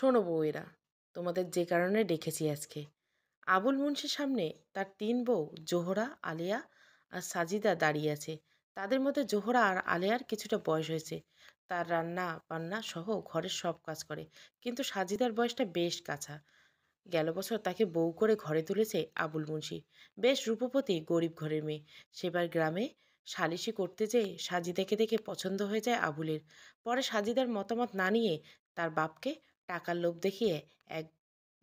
শোনো বউয়েরা, তোমাদের যে কারণে ডেকেছি আজকে। আবুল মুন্সির সামনে তার তিন বউ জোহরা, আলিয়া আর সাজিদা দাঁড়িয়ে আছে। তাদের মধ্যে জোহরা আর আলিয়ার কিছুটা বয়স হয়েছে। তার রান্না বান্না সহ ঘরের সব কাজ করে। কিন্তু সাজিদার বয়সটা বেশ কাঁচা। গেল বছর তাকে বউ করে ঘরে তুলেছে আবুল মুন্সি। বেশ রূপবতী, গরিব ঘরের মেয়ে। সেবার গ্রামে সালিশি করতে যেয়ে সাজিদাকে দেখে পছন্দ হয়ে যায় আবুলের। পরে সাজিদার মতামত না নিয়ে তার বাপকে টাকার লোভ দেখিয়ে এক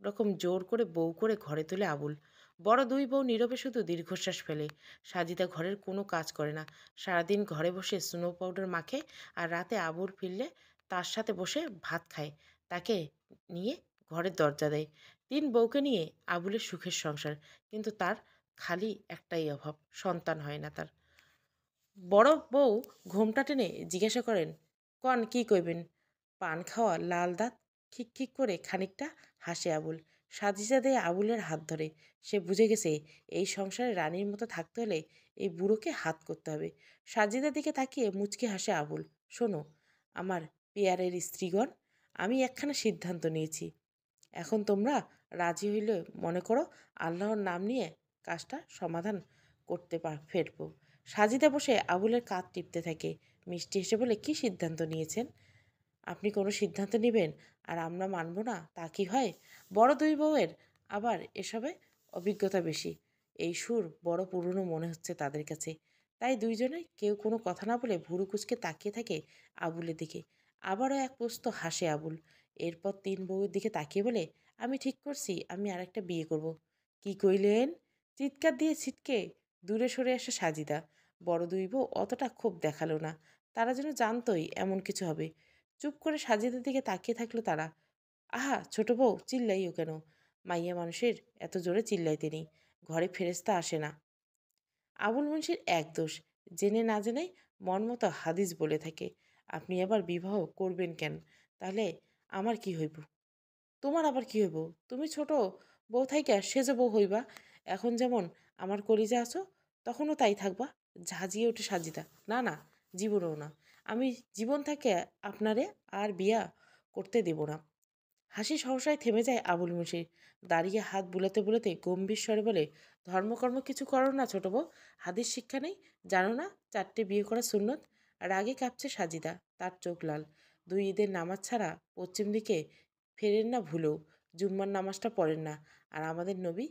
রকম জোর করে বউ করে ঘরে তোলে আবুল। বড় দুই বউ নীরবে শুধু দীর্ঘশ্বাস ফেলে। সাজিদা ঘরের কোনো কাজ করে না। সারাদিন ঘরে বসে স্নো পাউডার মাখে আর রাতে আবুল ফিরলে তার সাথে বসে ভাত খায়। তাকে নিয়ে ঘরের দরজা দেয়। তিন বউকে নিয়ে আবুলের সুখের সংসার। কিন্তু তার খালি একটাই অভাব, সন্তান হয় না তার। বড় বউ ঘোমটা টেনে জিজ্ঞাসা করেন, কন কি কইবেন? পান খাওয়া লাল দাঁত খিক খিক করে খানিকটা হাসে আবুল। সাজিদা দিয়ে আবুলের হাত ধরে। সে বুঝে গেছে এই সংসারে রানীর মতো থাকতে হলে এই বুড়োকে হাত করতে হবে। সাজিদার দিকে তাকিয়ে মুচকি হাসে আবুল। শোনো আমার পেয়ারের স্ত্রীগণ, আমি একখানা সিদ্ধান্ত নিয়েছি। এখন তোমরা রাজি হইলে মনে করো আল্লাহর নাম নিয়ে কাজটা সমাধান করতে ফেরবো। সাজিদা বসে আবুলের কাঁধ টিপতে থাকে। মিষ্টি হেসে বলে, কি সিদ্ধান্ত নিয়েছেন? আপনি কোনো সিদ্ধান্ত নেবেন আর আমরা মানব না, তা কি হয়? বড় দুই বউয়ের আবার এসবে অভিজ্ঞতা বেশি। এই সুর বড় পুরনো মনে হচ্ছে তাদের কাছে। তাই দুইজনে কেউ কোনো কথা না বলে ভুরু কুচকে তাকিয়ে থাকে আবুলের দিকে। আবারও এক প্রস্ত হাসে আবুল। এরপর তিন বউয়ের দিকে তাকিয়ে বলে, আমি ঠিক করছি আমি আরেকটা বিয়ে করব। কি কইলেন? চিৎকার দিয়ে ছিটকে দূরে সরে আসে সাজিদা। বড় দুই বউ অতটা ক্ষোভ দেখালো না। তারা যেন জানতই এমন কিছু হবে। চুপ করে সাজিদের দিকে তাকিয়ে থাকলো তারা। আহা ছোট বউ, চিল্লাইও কেন? মাইয়া মানুষের এত জোরে চিল্লাইতে নেই। ঘরে ফেরেস্তা আসে না। আবুল মুন্সির এক দোষ, জেনে না জেনে মন মতো হাদিস বলে থাকে। আপনি আবার বিবাহ করবেন কেন? তাহলে আমার কি হইব? তোমার আবার কি হইব? তুমি ছোট বউ থাইকা সেজ বউ হইবা। এখন যেমন আমার কলিজা আছো, তখনও তাই থাকবা। ঝাঁঝিয়ে ওঠে সাজিদা। না না, জীবনেও না। আমি জীবন থাকে আপনারে আর বিয়া করতে দেব না। হাসি সহসায় থেমে যায় আবুল মুন্সির। দাঁড়িয়ে হাত বুলাতে বুলাতে গম্ভীর স্বরে বলে, ধর্মকর্ম কিছু করো না ছোট বউ? হাদিস শিক্ষা নেই? জানো না চারটে বিয়ে করা সুন্নত? রাগে কাঁপছে সাজিদা। তার চোখ লাল। দুই ঈদের নামাজ ছাড়া পশ্চিম দিকে ফেরেন না ভুলেও। জুম্মার নামাজটা পড়েন না। আর আমাদের নবী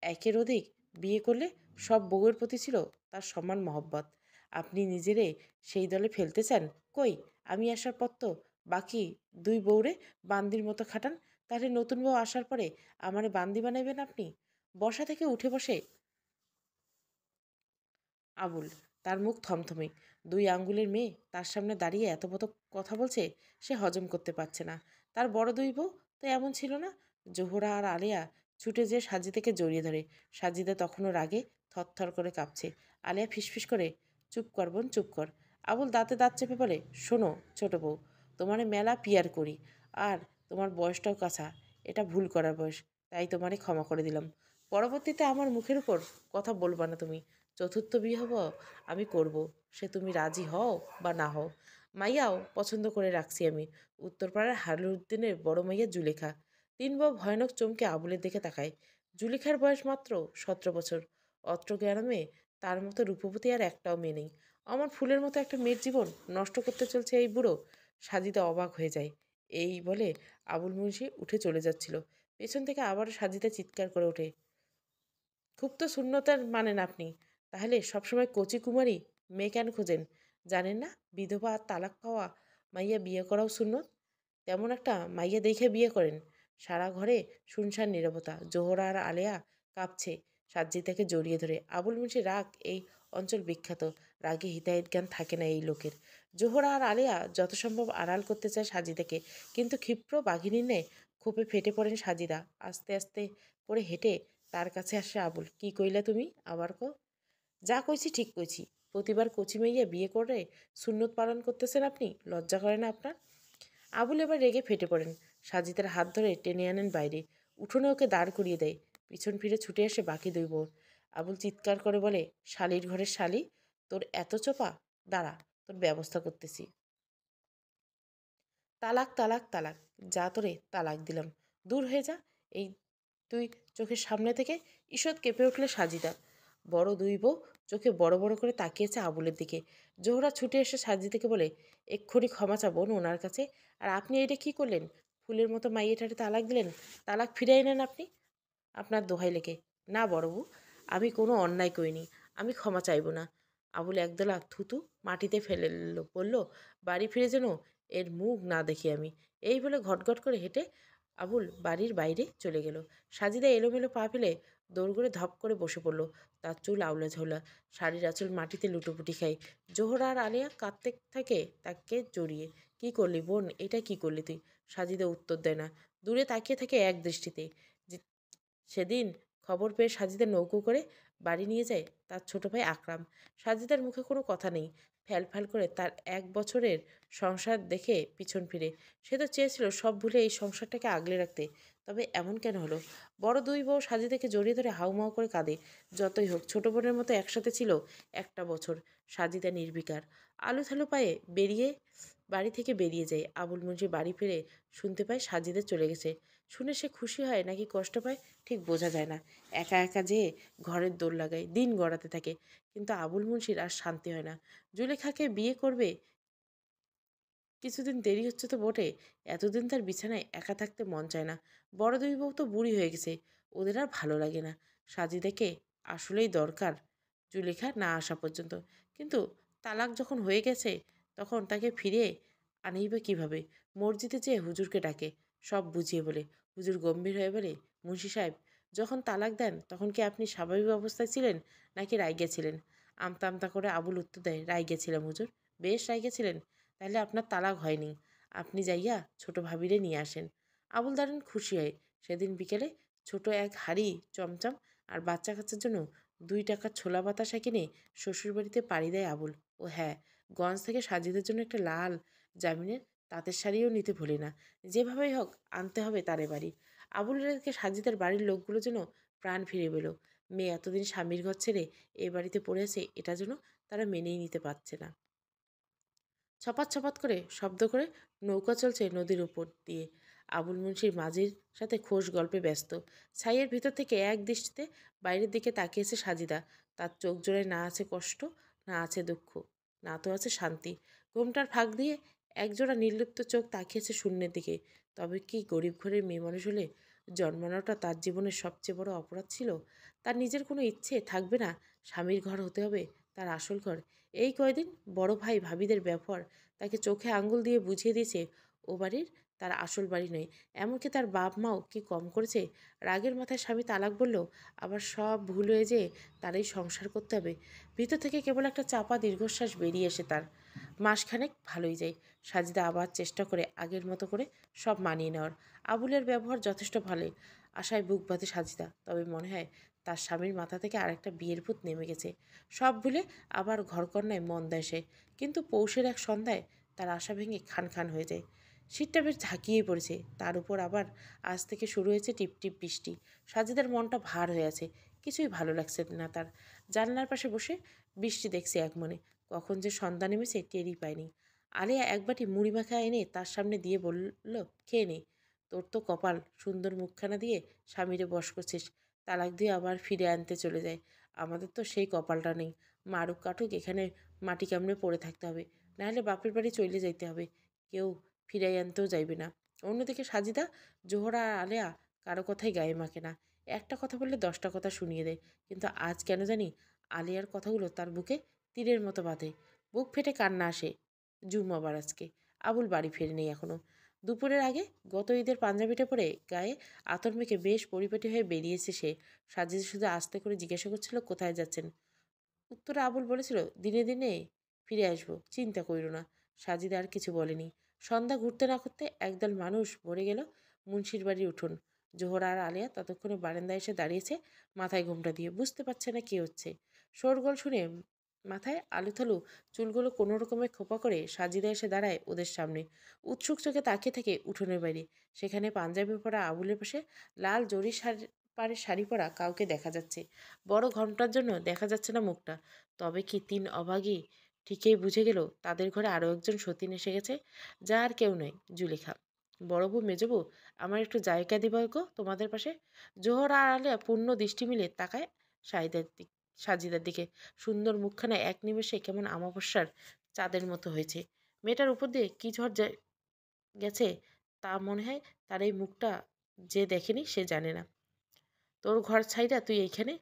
একের অধিক বিয়ে করলে সব বউয়ের প্রতি ছিল তার সমান মহব্বত। আপনি নিজেরে সেই দলে ফেলতে চান? কই, আমি আসার পর তো বাকি দুই বউরে বান্দির মতো খাটান। তাহলে নতুন বউ আসার পরে আমারে বান্দি বানাইবেন আপনি? বসা থেকে উঠে বসে আবুল। তার মুখ থমথমে। দুই আঙ্গুলের মেয়ে তার সামনে দাঁড়িয়ে এত বড় কথা বলছে, সে হজম করতে পারছে না। তার বড় দুই বউ তো এমন ছিল না। জোহরা আর আলিয়া ছুটে যেয়ে সাজিদাকে জড়িয়ে ধরে। সাজিদা তখনও রাগে থরথর করে কাঁপছে। আলিয়া ফিসফিস করে, চুপ কর বোন, চুপ কর। আবুল দাঁতে দাঁত চেপে বলে, শোনো ছোট বউ, তোমারে মেলা পিয়ার করি। আর তোমার বয়সটাও কাঁচা। এটা ভুল করার বয়স। তাই তোমারে ক্ষমা করে দিলাম। পরবর্তীতে আমার মুখের উপর কথা বলবা না তুমি। চতুর্থ বিবাহ আমি করব, সে তুমি রাজি হও বা না হও। মাইয়াও পছন্দ করে রাখছি আমি। উত্তরপাড়ার হারুদ্দিনের বড় মাইয়া জুলেখা। তিন বউ ভয়ানক চমকে আবুলের দিকে তাকায়। জুলেখার বয়স মাত্র 17 বছর। অত্র গ্রামে তার মতো রূপবতী আর একটাও মেয়ে নেই। আমার ফুলের মতো একটা মেয়ের জীবন নষ্ট করতে চলছে এই বুড়ো। সাজিদা অবাক হয়ে যায়। এই বলে আবুল মুন্সি উঠে চলে যাচ্ছিল। পেছন থেকে আবারও সাজিদা চিৎকার করে ওঠে, খুব তো শূন্যতার মানেন আপনি। তাহলে সবসময় কচি কুমারী মেয়ে কেন খোঁজেন? জানেন না বিধবা আর তালাক পাওয়া মাইয়া বিয়ে করাও সুন্নত? তেমন একটা মাইয়া দেখে বিয়ে করেন। সারা ঘরে শুনশান নীরবতা। জোহরা আর আলেয়া কাঁপছে। সাজ্জিদাকে জড়িয়ে ধরে। আবুল মুন্সির রাগ এই অঞ্চল বিখ্যাত। রাগে হিতাহিত জ্ঞান থাকে না এই লোকের। জোহরা আর আলেয়া যত সম্ভব আড়াল করতে চায় সাজিদাকে, কিন্তু ক্ষিপ্র বাঘিনীর ন্যায় ক্ষোভে ফেটে পড়েন সাজিদা। আস্তে আস্তে করে হেঁটে তার কাছে আসে আবুল। কি কইলা তুমি আবার কো? যা কইছি ঠিক কইছি। প্রতিবার কচি মাইয়া বিয়ে করে সুন্নত পালন করতেছেন আপনি? লজ্জা করে না আপনার? আবুল এবার রেগে ফেটে পড়েন। সাজিদের হাত ধরে টেনে আনেন বাইরে। উঠোনে ওকে দাঁড় করিয়ে দেয়। পিছন ফিরে ছুটে আসে বাকি দুই বোন। আবুল চিৎকার করে বলে, শালির ঘরের শালি, তোর এত চোপা? দাঁড়া, তোর ব্যবস্থা করতেছি। তালাক, তালাক, তালাক। যা তোরে তালাক দিলাম। দূর হয়ে যা এই তুই চোখের সামনে থেকে। ঈষৎ কেঁপে উঠল সাজিদা। বড় দুই বউ চোখে বড় বড় করে তাকিয়েছে আবুলের দিকে। জোহরা ছুটে এসে সাজিদাকে বলে, এক্ষুনি ক্ষমা চাবন ওনার কাছে। আর আপনি এটা কি করলেন? ফুলের মতো মাইয়েটারে তালাক দিলেন। তালাক ফিরাই নেন আপনি, আপনার দোহাই লেগে। না বড়বু, আমি কোনো অন্যায় করিনি, আমি ক্ষমা চাইব না। আবুল একদলা থুতু মাটিতে ফেলে বলল, বাড়ি ফিরে যেন এর মুখ না দেখি আমি। এই বলে ঘটঘট করে হেঁটে আবুল বাড়ির বাইরে চলে গেল। সাজিদা এলোমেলো পা ফেলে দৌড় করে ধপ করে বসে পড়ল। তার চুল আউলা ঝাউলা, শাড়ির আঁচল মাটিতে লুটোপুটি খায়। জোহরা আর আলিয়া কাঁদতে থাকে তাকে জড়িয়ে। কি করলি বোন, এটা কি করলি তুই? সাজিদা উত্তর দেয় না, দূরে তাকিয়ে থাকে এক দৃষ্টিতে। সেদিন খবর পেয়ে সাজিদা নৌকো করে বাড়ি নিয়ে যায় তার ছোট ভাই আকরাম। সাজিদার মুখে কোনো কথা নেই। ফ্যাল ফ্যাল করে তার 1 বছরের সংসার দেখে পিছন ফিরে। সে তো চেয়েছিল সব ভুলে এই সংসারটাকে আগলে রাখতে। তবে এমন কেন হলো? বড় দুই বউ সাজিদাকে জড়িয়ে ধরে হাউমাউ করে কাঁদে। যতই হোক ছোট বোনের মতো একসাথে ছিল একটা বছর। সাজিদা নির্বিকার আলু থালু পায়ে বাড়ি থেকে বেরিয়ে যায়। আবুল মুন্সি বাড়ি ফিরে শুনতে পায় সাজিদা চলে গেছে। শুনে সে খুশি হয় নাকি কষ্ট পায় ঠিক বোঝা যায় না। একা একা যেয়ে ঘরের দোর লাগায়, দিন গড়াতে থাকে। কিন্তু আবুল মুন্সির আর শান্তি হয় না। জুলেখাকে বিয়ে করবে কিছুদিন দেরি হচ্ছে তো বটে, এতদিন তার বিছানায় একা থাকতে মন চায় না। বড় দুই বউ তো বুড়ি হয়ে গেছে, ওদের আর ভালো লাগে না। সাজিদাকে আসলেই দরকার জুলেখা না আসা পর্যন্ত। কিন্তু তালাক যখন হয়ে গেছে তখন তাকে ফিরে আনেই বা কীভাবে? মসজিদে যেয়ে হুজুরকে ডাকে, সব বুঝিয়ে বলে। হুজুর গম্ভীর হয়ে বলে, মুন্সি সাহেব, যখন তালাক দেন তখন কি আপনি স্বাভাবিক অবস্থায় ছিলেন নাকি রাইগে ছিলেন? আমতা আমতা করে আবুল উত্তর দেয়, রাইগে ছিলাম হুজুর। বেশ রাইগে ছিলেন, তাহলে আপনার তালাক হয়নি। আপনি যাইয়া ছোট ভাবিরে নিয়ে আসেন। আবুল দারুণ খুশি হয়। সেদিন বিকেলে ছোট এক হাঁড়ি চমচম আর বাচ্চা কাচ্চার জন্য 2 টাকার ছোলা বাতাসা কিনে শ্বশুরবাড়িতে পাড়ি দেয় আবুল। ও হ্যাঁ, গঞ্জ থেকে সাজিদের জন্য একটা লাল জামিনের তাঁতের শাড়িও নিতে ভুলি না। যেভাবেই হোক আনতে হবে তারে বাড়ি। আবুলকে সাজিদের বাড়ির লোকগুলো যেন প্রাণ ফিরে পেল। মেয়ে এতদিন স্বামীর ঘর ছেড়ে এ বাড়িতে পড়ে আছে, এটা যেন তারা মেনেই নিতে পারছে না। ছপাত ছপাত করে শব্দ করে নৌকা চলছে নদীর উপর দিয়ে। আবুল মুন্সির মাঝির সাথে খোশ গল্পে ব্যস্ত। ছাইয়ের ভিতর থেকে এক দৃষ্টিতে বাইরের দিকে তাকিয়েছে সাজিদা। তার চোখ জোড়ায় না আছে কষ্ট, না আছে দুঃখ, না তো আছে শান্তি। ঘোমটার ফাঁক দিয়ে একজোড়া নির্লিপ্ত চোখ তাকিয়েছে শূন্যের দিকে। তবে কি গরিব ঘরের মেয়ে মানুষ হলে জন্মানোটা তার জীবনের সবচেয়ে বড় অপরাধ ছিল? তার নিজের কোনো ইচ্ছে থাকবে না স্বামীর ঘর হতে হবে তার আসল ঘর? এই কয়দিন বড় ভাই ভাবিদের ব্যবহার তাকে চোখে আঙ্গুল দিয়ে বুঝিয়ে দিয়েছে ও বাড়ির তার আসল বাড়ি নয়। এমনকি তার বাপ মাও কি কম করেছে? রাগের মাথায় স্বামী তালাক বলল, আবার সব ভুল হয়ে যেয়ে তারই সংসার করতে হবে। ভিতর থেকে কেবল একটা চাপা দীর্ঘশ্বাস বেরিয়ে এসে তার। মাসখানেক ভালোই যায়। সাজিদা আবার চেষ্টা করে আগের মতো করে সব মানিয়ে নেওয়ার। আবুলের ব্যবহার যথেষ্ট ভালো, আশায় বুক বাঁধে সাজিদা। তবে মনে হয় তার স্বামীর মাথা থেকে আরেকটা বিয়ের ভূত নেমে গেছে। সব ভুলে আবার ঘরকন্নায় মন দেয় সে। কিন্তু পৌষের এক সন্ধ্যায় তার আশা ভেঙে খান খান হয়ে যায়। শীতটা বেশ ঝাঁকিয়ে পড়েছে, তার উপর আবার আজ থেকে শুরু হয়েছে টিপটিপ বৃষ্টি। সাজিদার মনটা ভার হয়ে আছে, কিছুই ভালো লাগছে না তার। জানলার পাশে বসে বৃষ্টি দেখছে এক মনে। কখন যে সন্ধ্যা নেমেছে টেরই পায়নি। আলিয়া এক বাটি মুড়ি মাখা এনে তার সামনে দিয়ে বলল, খেয়ে নে, তোর তো কপাল, সুন্দর মুখখানা দিয়ে স্বামীরে বশ করছিস, তালাক দিয়ে আবার ফিরে আনতে চলে যায়। আমাদের তো সেই কপালটা নেই। মারুক কাটুক এখানে মাটি কামড়ে পড়ে থাকতে হবে, নাহলে বাপের বাড়ি চলে যাইতে হবে। কেউ ফিরাই আনতেও যাইবে না। অন্যদিকে সাজিদা, জোহরা আর আলেয়া কারো কথাই গায়ে মাখে না। একটা কথা বললে 10টা কথা শুনিয়ে দেয়। কিন্তু আজ কেন জানি আলিয়ার কথাগুলো তার বুকে তীরের মতো বাঁধে। বুক ফেটে কান্না আসে। জুম্মাবার আজকে আবুল বাড়ি ফেরেনি এখনো। দুপুরের আগে গত ঈদের পাঞ্জাবিটা পরে গায়ে আতর মেখে বেশ পরিপাটি হয়ে বেরিয়েছে সে। সাজিদা শুধু আস্তে করে জিজ্ঞাসা করছিল, কোথায় যাচ্ছেন? উত্তরে আবুল বলেছিল, দিনে দিনে ফিরে আসবো, চিন্তা কইরো না। সাজিদা আর কিছু বলেনি। সন্ধ্যা ঘুরতে না ঘুরতে একদল মানুষ ভরে গেল মুন্সির বাড়ির উঠোন। জোহরা আর আলিয়া ততক্ষণে বারান্দায় এসে দাঁড়িয়েছে মাথায় ঘোমটা দিয়ে। বুঝতে পারছে না কি হচ্ছে। শোরগোল শুনে মাথায় আলুথালু চুলগুলো কোনো রকমে খোপা করে সাজিদা এসে দাঁড়ায় ওদের সামনে। উৎসুক চোখে তাকিয়ে থাকে উঠোনের বাইরে। সেখানে পাঞ্জাবি পরা আবুলের পাশে লাল জরি পাড়ের শাড়ি পরা কাউকে দেখা যাচ্ছে। বড় ঘন্টার জন্য দেখা যাচ্ছে না মুখটা। তবে কি 3 অভাগী ঠিকই বুঝে গেল তাদের ঘরে আরও একজন সতীন এসে গেছে, যা আর কেউ নয়, জুলেখা। বড় বউ, মেজ বউ, আমার একটু জায়গা দিবা গো তোমাদের পাশে। জোহরা আর আলিয়া পূর্ণ দৃষ্টি মিলে তাকায় সাজিদার দিক সাজিদার দিকে। সুন্দর মুখখানা এক নিমেষে কেমন আমাবস্যার চাঁদের মতো হয়েছে। মেয়েটার উপর দিয়ে কি ঝড় গেছে তা মনে হয় তার এই মুখটা যে দেখেনি সে জানে না। তোর ঘর ছাইরা তুই এইখানে?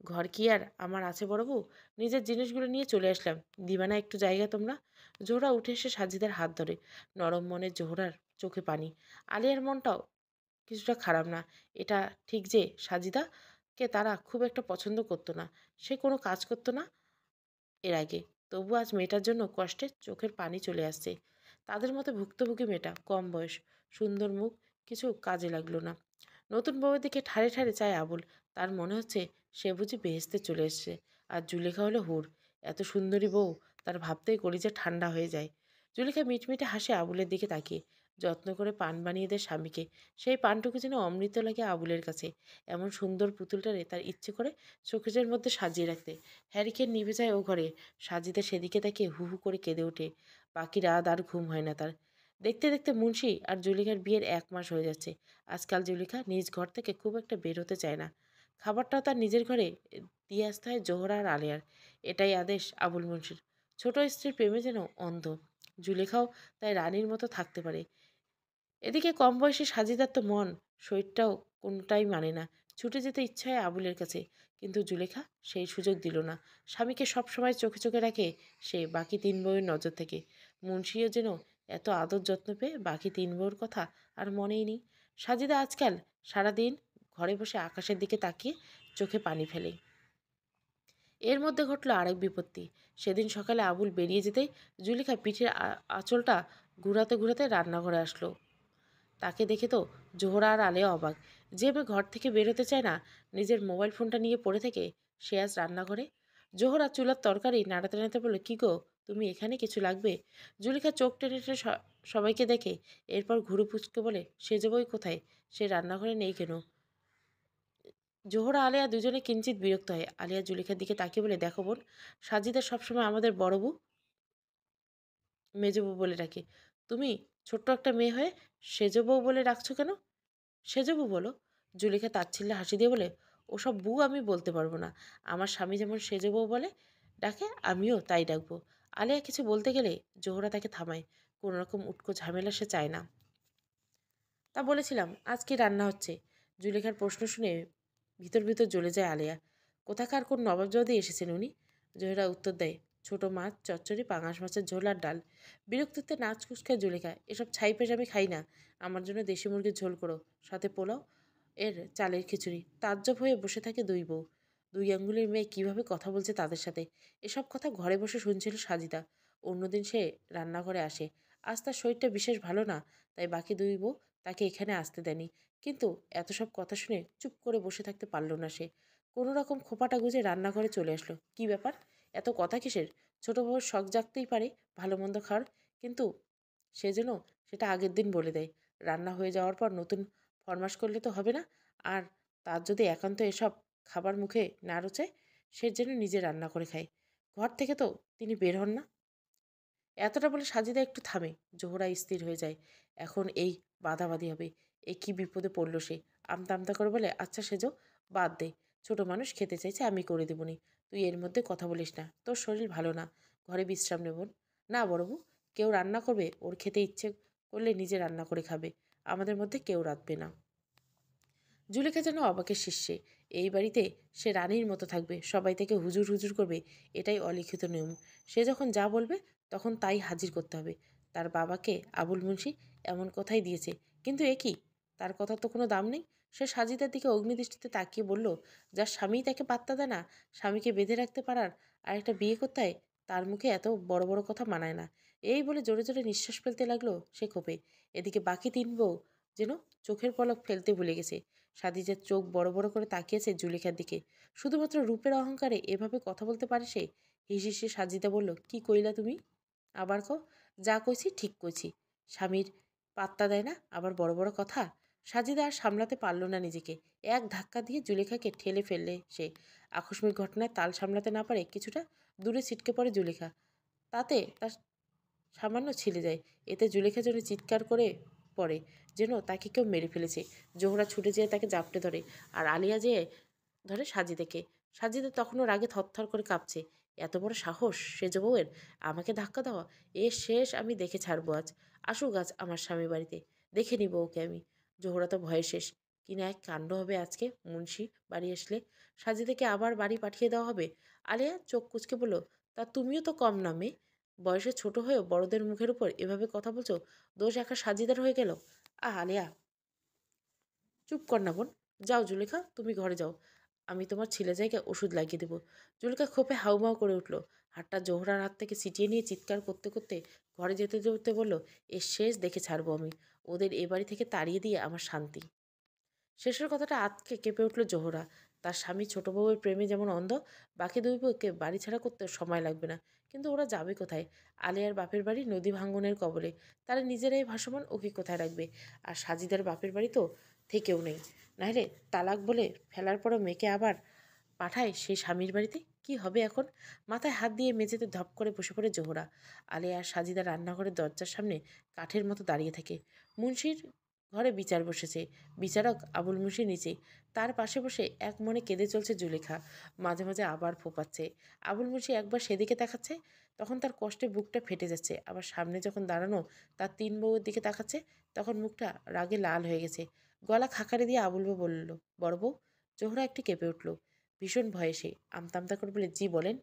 ঘর কি আর আমার আছে বড় বউ? নিজের জিনিসগুলো নিয়ে চলে আসলাম, দিবা না একটু জায়গা তোমরা? জোহরা উঠে এসে সাজিদার হাত ধরে। নরম মনে জোহরার চোখে পানি। আলিয়ার মনটাও কিছুটা খারাপ না। এটা ঠিক যে সাজিদাকে তারা খুব একটা পছন্দ করতো না। সে কোনো কাজ করতো না এর আগে। তবু আজ মেয়েটার জন্য কষ্টে চোখের পানি চলে আসছে। তাদের মতো ভুক্তভোগী মেয়েটা, কম বয়স, সুন্দর মুখ, কিছু কাজে লাগলো না। নতুন বউয়ের দিকে ঠাড়ে ঠাড়ে চায় আবুল। তার মনে হচ্ছে সে বুঝি বেহেশতে চলে এসছে। আর জুলেখা হলো হুর। এত সুন্দরী বউ, তার ভাবতেই কলিজা ঠান্ডা হয়ে যায়। জুলেখা মিটমিটে হাসে আবুলের দিকে তাকিয়ে। যত্ন করে পান বানিয়ে দেয় স্বামীকে। সেই পানটুকু যেন অমৃত লাগে আবুলের কাছে। এমন সুন্দর পুতুলটারে তার ইচ্ছে করে শোকেজের মধ্যে সাজিয়ে রাখতে। হ্যারিকেন নিভে যায় ও ঘরে। সাজিদা সেদিকে তাকিয়ে হু হু করে কেঁদে ওঠে। বাকি রাত আর ঘুম হয় না তার। দেখতে দেখতে মুন্সি আর জুলিখার বিয়ের 1 মাস হয়ে যাচ্ছে। আজকাল জুলিখা নিজ ঘর থেকে খুব একটা বের হতে চায় না। খাবারটাও তার নিজের ঘরে দিয়ে আসতে হয় জোহরা আর আলিয়ার। এটাই আদেশ আবুল মুন্সির। ছোট স্ত্রীর প্রেমে যেন অন্ধ। জুলেখাও তাই রানীর মতো থাকতে পারে। এদিকে কম বয়সী সাজিদার তো মন শরীরটাও কোনটাই মানে না। ছুটে যেতে ইচ্ছা হয় আবুলের কাছে, কিন্তু জুলেখা সেই সুযোগ দিল না। স্বামীকে সবসময় চোখে চোখে রাখে সে বাকি 3 বউয়ের নজর থেকে। মুন্সিও যেন এত আদর যত্ন পেয়ে বাকি 3 বউয়ের কথা আর মনেই নেই। সাজিদা আজকাল সারাদিন ঘরে বসে আকাশের দিকে তাকিয়ে চোখে পানি ফেলে। এর মধ্যে ঘটল আরেক বিপত্তি। সেদিন সকালে আবুল বেরিয়ে যেতেই জুলেখা পিঠের আঁচলটা ঘুরাতে ঘুরাতে রান্নাঘরে আসলো। তাকে দেখে তো জোহরা আর আলেয়া অবাক। যে মেয়ে ঘর থেকে বেরোতে চায় না, নিজের মোবাইল ফোনটা নিয়ে পড়ে থেকে, সে আজ রান্নাঘরে। জোহরা চুলার তরকারি নাড়াতে নাড়াতে বলল, কী গো, তুমি এখানে? কিছু লাগবে? জুলিখা চোখ টেনে টেনে সবাইকে দেখে, এরপর ঘুরু পুচকে বলে, সেজে বই কোথায়? সে রান্নাঘরে নেই কেন? জোহরা আলেয়া দুজনে কিঞ্চিত বিরক্ত হয়। আলিয়া জুলিখার দিকে তাকিয়ে বলে, দেখো বোন, সাজিদা সবসময় আমাদের বড় বউ, মেজ বউ বলে ডাকে। তুমি ছোট্ট একটা মেয়ে হয়ে সেজ বউ বলে ডাকছো কেন? সেজবু বলো। জুলেখা তাচ্ছিল্যে হাসি দিয়ে বলে, ওসব বউ আমি বলতে পারবো না। আমার স্বামী যেমন সেজে বউ বলে ডাকে, আমিও তাই ডাকবো। আলিয়া কিছু বলতে গেলে জোহরা তাকে থামায়। কোনো রকম উটকো ঝামেলা সে চায় না। তা বলেছিলাম, আজ কি রান্না হচ্ছে? জুলেখার প্রশ্ন শুনে ভিতর ভিতর জ্বলে যায় আলিয়া। কোথাকার কোন নবাবজাদি এসেছেন উনি? জোহরা উত্তর দেয়, ছোট মাছ, চচ্চড়ি, পাঙাশ মাছের ঝোল আর ডাল। বিরক্তিতে নাচ কুচকায় জুলেখা, এসব ছাই পেঁচ আমি খাই না। আমার জন্য দেশি মুরগির ঝোল করো, সাথে পোলাও এর চালের খিচুড়ি। তাজ্জব হয়ে বসে থাকে দুই বউ। দুই আঙ্গুলের মেয়ে কিভাবে কথা বলছে তাদের সাথে। এসব কথা ঘরে বসে শুনছিল সাজিদা। অন্যদিন সে রান্নাঘরে আসে। আজ তার শরীরটা বিশেষ ভালো না, তাই বাকি দুই বউ তাকে এখানে আসতে দেয়নি। কিন্তু এত সব কথা শুনে চুপ করে বসে থাকতে পারল না সে। কোনো রকম খোঁপাটা গুঁজে রান্নাঘরে চলে আসলো। কি ব্যাপার, এত কথা কিসের? ছোট বউর শখ জাগতেই পারে ভালো মন্দ খাওয়ার, কিন্তু সে যেন সেটা আগের দিন বলে দেয়। রান্না হয়ে যাওয়ার পর নতুন ফরমাশ করলে তো হবে না। আর তার যদি একান্ত এসব খাবার মুখে না রোচে, সে যেন নিজে রান্না করে খায়। ঘর থেকে তো তিনি বের হন না। এতটা বলে সাজিদা একটু থামে। জোহরা স্থির হয়ে যায়। এখন এই বাদাবাদি হবে। এ কি বিপদে পড়ল সে। আমতা আমতা করে বলে, আচ্ছা সেজো, বাদ দে। ছোট মানুষ খেতে চাইছে, আমি করে দেবনি। তুই এর মধ্যে কথা বলিস না, তোর শরীর ভালো না, ঘরে বিশ্রাম নেবন। না বড়বু, কেউ রান্না করবে, ওর খেতে ইচ্ছে করলে নিজে রান্না করে খাবে, আমাদের মধ্যে কেউ রাঁধবে না। জুলেখা যেন অবাকের শীর্ষে। এই বাড়িতে সে রানীর মতো থাকবে, সবাই থেকে হুজুর হুজুর করবে, এটাই অলিখিত নিয়ম। সে যখন যা বলবে তখন তাই হাজির করতে হবে। তার বাবাকে আবুল মুন্সি এমন কথাই দিয়েছে, কিন্তু এ কি, তার কথার তো কোনো দাম নেই। সে সাজিদার দিকে অগ্নিদৃষ্টিতে তাকিয়ে বলল, যার স্বামী তাকে পাত্তা দেয় না, স্বামীকে বেঁধে রাখতে পারার আর একটা বিয়ে করতে হয়, তার মুখে এত বড় বড় কথা মানায় না। এই বলে জোরে জোরে নিঃশ্বাস ফেলতে লাগলো সে ক্ষোভে। এদিকে বাকি 3 বউ যেন চোখের পলক ফেলতে ভুলে গেছে। সাদিজার চোখ বড় বড় করে তাকিয়েছে জুলেখার দিকে। শুধুমাত্র রূপের অহংকারে এভাবে কথা বলতে পারে সে। হিসিসে সাজিদা বলল, কি কইলা তুমি? আবার কও। যা কইছি ঠিক কইছি। স্বামীর পাত্তা দেয় না, আবার বড় বড় কথা। সাজিদা আর সামলাতে পারল না নিজেকে। এক ধাক্কা দিয়ে জুলেখাকে ঠেলে ফেললে সে। আকস্মিক ঘটনায় তাল সামলাতে না পারে কিছুটা দূরে ছিটকে পড়ে জুলেখা। তাতে তার সামান্য ছিলে যায়। এতে জুলেখা যেন চিৎকার করে পড়ে, যেন তাকে কেউ মেরে ফেলেছে। জোহরা ছুটে যেয়ে তাকে জাপটে ধরে, আর আলিয়া যেয়ে ধরে সাজিদাকে। সাজিদা তখনও রাগে থরথর করে কাঁপছে। এত বড় সাহস সেজ বউয়ের আমাকে ধাক্কা দেওয়া! এর শেষ আমি দেখে ছাড়বো আজ। আসুক আজ আমার স্বামী বাড়িতে, দেখে নিব ওকে আমি। জোহরা তো ভয়ে শেষ। কিনা এক কাণ্ড হবে আজকে মুন্সি বাড়ি আসলে। সাজিদাকে আবার বাড়ি পাঠিয়ে দেওয়া হবে। আলিয়া চোখ কুচকে বলল, তা তুমিও তো কম না মেয়ে। বয়সে ছোট হয়েও বড়দের মুখের উপর এভাবে কথা বলছো। দোষ একা সাজিদার হয়ে গেল। আলিয়া, চুপ কর না বোন। যাও জুলেখা, তুমি ঘরে যাও। আমি তোমার ছেলে জায়গায় ওষুধ লাগিয়ে দেবো। জুলেখা ক্ষোভে হাউমাউ করে উঠল। হাতটা জোহরার হাত থেকে ছিটিয়ে নিয়ে চিৎকার করতে করতে ঘরে যেতে যেতে বলল, এর শেষ দেখে ছাড়বো আমি। ওদের এ বাড়ি থেকে তাড়িয়ে দিয়ে আমার শান্তি। শেষের কথাটা আঁতকে কেঁপে উঠল জোহরা। তার স্বামী ছোট বউয়ের প্রেমে যেমন অন্ধ, বাকি দুই বউকে বাড়ি ছাড়া করতে সময় লাগবে না। কিন্তু ওরা যাবে কোথায়? আলিয়ার বাপের বাড়ি নদী ভাঙ্গনের কবলে। তারা নিজেরাই ভাসমান, ওকে কোথায় রাখবে? আর সাজিদার বাপের বাড়ি তো থেকেও নেই। নাহলে তালাক বলে ফেলার পরও মেয়েকে আবার পাঠায় সেই স্বামীর বাড়িতে। কি হবে এখন? মাথায় হাত দিয়ে মেঝেতে ধপ করে বসে পড়ে জোহরা। আলিয়া আর সাজিদা রান্নাঘরের দরজার সামনে কাঠের মতো দাঁড়িয়ে থাকে। মুন্সির ঘরে বিচার বসেছে। বিচারক আবুল মুন্সি নিচে। তার পাশে বসে এক মনে কেঁদে চলছে জুলেখা। মাঝে মাঝে আবার ফোপাচ্ছে। আবুল মুন্সি একবার সেদিকে তাকাচ্ছে, তখন তার কষ্টে বুকটা ফেটে যাচ্ছে। আবার সামনে যখন দাঁড়ানো তার তিন বউয়ের দিকে তাকাচ্ছে, তখন মুখটা রাগে লাল হয়ে গেছে। গলা খাকারি দিয়ে আবুল বউ বলল, বড় বউ। জোহরা একটু কেঁপে উঠল ভীষণ ভয়ে। সে আমতা আমতা করে বলে, জি বলেন।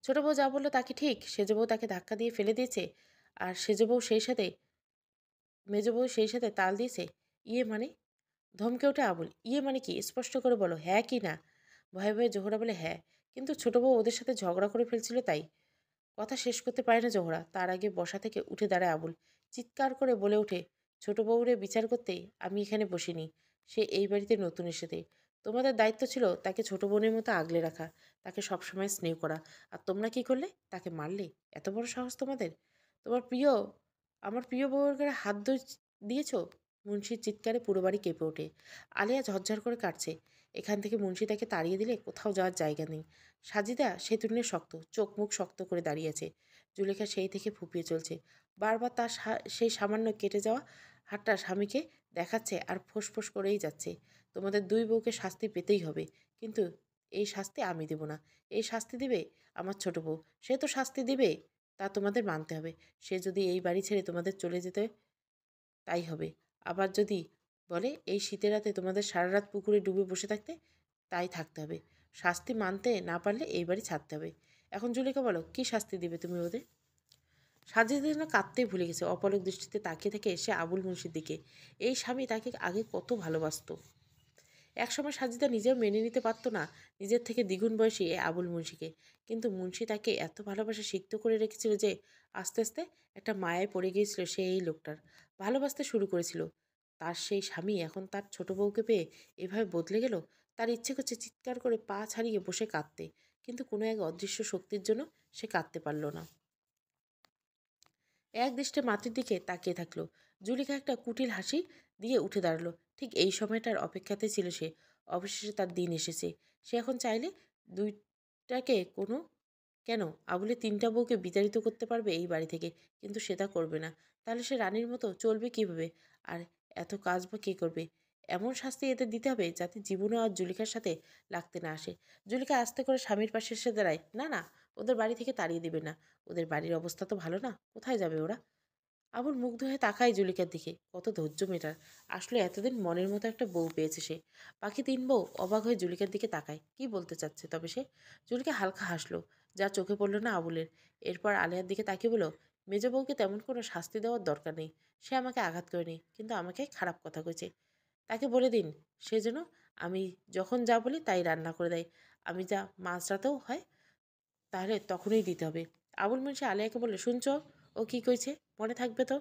ছোট বউ যা বললো তা কি ঠিক? সেজ বউ তাকে ধাক্কা দিয়ে ফেলে দিয়েছে, আর সেজ বউ সেই সাথে মেজ বউ সেই সাথে তাল দিয়েছে? ইয়ে মানে? ধমকে ওঠে আবুল। ইয়ে মানে কি? স্পষ্ট করে বলো, হ্যাঁ কি না? ভয়ে ভয়ে জোহরা বলে, হ্যাঁ। কিন্তু ছোট বউ ওদের সাথে ঝগড়া করে ফেলছিল তাই। কথা শেষ করতে পারে না জোহরা। তার আগে বসা থেকে উঠে দাঁড়ায় আবুল। চিৎকার করে বলে ওঠে, ছোট বউরে বিচার করতে আমি এখানে বসিনি। সে এই বাড়িতে নতুন এসেছে। তোমাদের দায়িত্ব ছিল তাকে ছোট বোনের মতো আগলে রাখা, তাকে সবসময় স্নেহ করা। আর তোমরা কি করলে? তাকে মারলে? এত বড় সাহস তোমাদের! তোমার প্রিয় আমার প্রিয় বউয়ের গায়ে হাত দিয়েছ? মুন্সির চিৎকারে পুরো বাড়ি কেঁপে ওঠে। আলিয়া ঝরঝর করে কাটছে। এখান থেকে মুন্সি তাকে তাড়িয়ে দিলে কোথাও যাওয়ার জায়গা নেই। সাজিদা সে তুলনে শক্ত, চোখ মুখ শক্ত করে দাঁড়িয়ে আছে। জুলেখা সেই থেকে ফুপিয়ে চলছে। বারবার তার সেই সামান্য কেটে যাওয়া হাতটা স্বামীকে দেখাচ্ছে আর ফোঁস করেই যাচ্ছে, তোমাদের দুই বউকে শাস্তি পেতেই হবে। কিন্তু এই শাস্তি আমি দেব না। এই শাস্তি দিবে আমার ছোট বউ। সে তো শাস্তি দিবে, তা তোমাদের মানতে হবে। সে যদি এই বাড়ি ছেড়ে তোমাদের চলে যেতে, তাই হবে। আবার যদি বলে এই শীতের রাতে তোমাদের সারা রাত পুকুরে ডুবে বসে থাকতে, তাই থাকতে হবে। শাস্তি মানতে না পারলে এই বাড়ি ছাড়তে হবে। এখন জুলিকা বলো, কি শাস্তি দিবে তুমি ওদের? সাজিদা যেন কাঁদতেই ভুলে গেছে। অপলক দৃষ্টিতে তাকিয়ে থেকে সে আবুল মুন্সির দিকে। এই স্বামী তাকে আগে কত ভালোবাসত। একসময় সাজিদা নিজেও মেনে নিতে পারত না নিজের থেকে দ্বিগুণ বয়সী এ আবুল মুন্সিকে। কিন্তু মুন্সি তাকে এত ভালোবাসা সিক্ত করে রেখেছিল যে আস্তে আস্তে একটা মায়ায় পড়ে গিয়েছিল সে এই লোকটার। ভালোবাসতে শুরু করেছিল। তার সেই স্বামী এখন তার ছোট বউকে পেয়ে এভাবে বদলে গেল। তার ইচ্ছে করছে চিৎকার করে পা ছাড়িয়ে বসে কাঁদতে, কিন্তু কোনো এক অদৃশ্য শক্তির জন্য সে কাঁদতে পারল না। এক দৃষ্টে মাটির দিকে তাকিয়ে থাকলো। জুলিকা একটা কুটিল হাসি দিয়ে উঠে দাঁড়ালো। ঠিক এই সময়টার অপেক্ষাতে ছিল সে। অবশেষে তার দিন এসেছে। সে এখন চাইলে দুইটাকে কোনো কেন আবুলে তিনটা বউকে বিতাড়িত করতে পারবে এই বাড়ি থেকে। কিন্তু সে তা করবে না। তাহলে সে রানীর মতো চলবে কিভাবে? আর এত কাজ বা কে করবে? এমন শাস্তি এদের দিতে হবে যাতে জীবনও আর জুলিকার সাথে লাগতে না আসে। জুলিকা আস্তে করে স্বামীর পাশে এসে দাঁড়ায়। না না, ওদের বাড়ি থেকে তাড়িয়ে দিবে না। ওদের বাড়ির অবস্থা তো ভালো না, কোথায় যাবে ওরা? আবুল মুগ্ধ হয়ে তাকায় জুলিকার দিকে। কত ধৈর্য মেটার! আসলে এতদিন মনের মতো একটা বউ পেয়েছে সে। বাকি তিন বউ অবাক হয়ে জুলিকার দিকে তাকায়। কি বলতে চাচ্ছে তবে সে? জুলিকা হালকা হাসলো, যা চোখে পড়ল না আবুলের। এরপর আলিয়ার দিকে তাকিয়ে বলল, মেজ বউকে তেমন কোনো শাস্তি দেওয়ার দরকার নেই। সে আমাকে আঘাত করেনি, কিন্তু আমাকে খারাপ কথা কয়েছে। তাকে বলে দিন সে যেন আমি যখন যা বলি তাই রান্না করে দেয়। আমি যা মাঝরাতেও হয় তাহলে তখনই দিতে হবে। আবুল মুন্সি আলিয়াকে বললে, শুনছ ও কি কইছে? মনে থাকবে তো?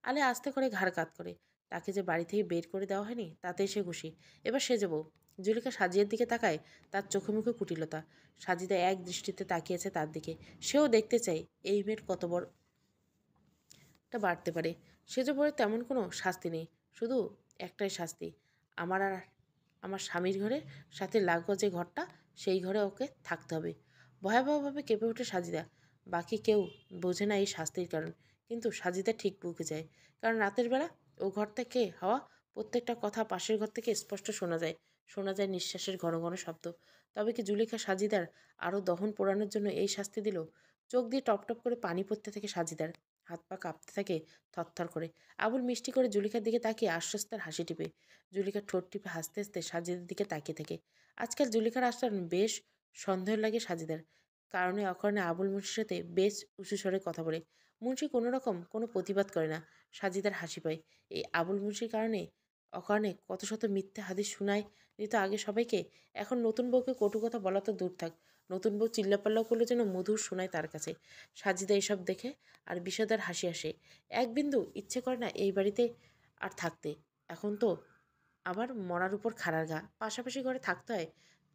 আলিয়া আস্তে করে ঘাড় কাত করে। তাকে যে বাড়ি থেকে বের করে দেওয়া হয়নি তাতেই সে খুশি। এবার সে যাবো। জুলিকা সাজিয়ার দিকে তাকায়। তার চোখে মুখে কুটিলতা। সাজিদা এক দৃষ্টিতে তাকিয়েছে তার দিকে। সেও দেখতে চায় এই মেয়ের কত বড়টা বাড়তে পারে। সেজ বলে তেমন কোনো শাস্তি নেই, শুধু একটাই শাস্তি, আমার আর আমার স্বামীর ঘরে সাথে লাগোয়া যে ঘরটা, সেই ঘরে ওকে থাকতে হবে। ভয়াবহভাবে কেঁপে ওঠে সাজিদা। বাকি কেউ বোঝে না এই শাস্তির কারণ, কিন্তু সাজিদা ঠিক বুঝে যায়। কারণ রাতের বেলা ও ঘর থেকে হওয়া প্রত্যেকটা কথা পাশের ঘর থেকে স্পষ্ট শোনা যায়। শোনা যায় নিঃশ্বাসের ঘন ঘন শব্দ। তবে কি জুলেখা সাজিদার আরও দহন পোড়ানোর জন্য এই শাস্তি দিল? চোখ দিয়ে টপ টপ করে পানি পড়তে থাকে সাজিদার, হাত পা কাঁপতে থাকে থরথর করে। আবুল মিষ্টি করে জুলেখার দিকে তাকিয়ে আশ্বস্তার হাসি টিপে। জুলেখার ঠোঁট টিপে হাসতে হাসতে সাজিদার দিকে তাকিয়ে থাকে। আজকাল জুলেখার আচরণ বেশ সন্দেহ লাগে সাজিদার। কারণে অকারণে আবুল মুন্সির সাথে বেশ উঁচু স্বরে কথা বলে। মুন্সি কোনো রকম কোনো প্রতিবাদ করে না। সাজিদার হাসি পায়। এই আবুল মুন্সির কারণে অকারণে কত শত মিথ্যে হাদিস শোনায় দিত আগে সবাইকে। এখন নতুন বউকে কটু কথা বলা তো দূর থাক, নতুন বউ চিল্লাপাল্লাও করলে যেন মধুর শোনায় তার কাছে। সাজিদা এসব দেখে আর বিষাদার হাসি আসে। এক বিন্দু ইচ্ছে করে না এই বাড়িতে আর থাকতে। এখন তো আবার মরার উপর খাড়ার ঘা, পাশাপাশি ঘরে থাকতে হয়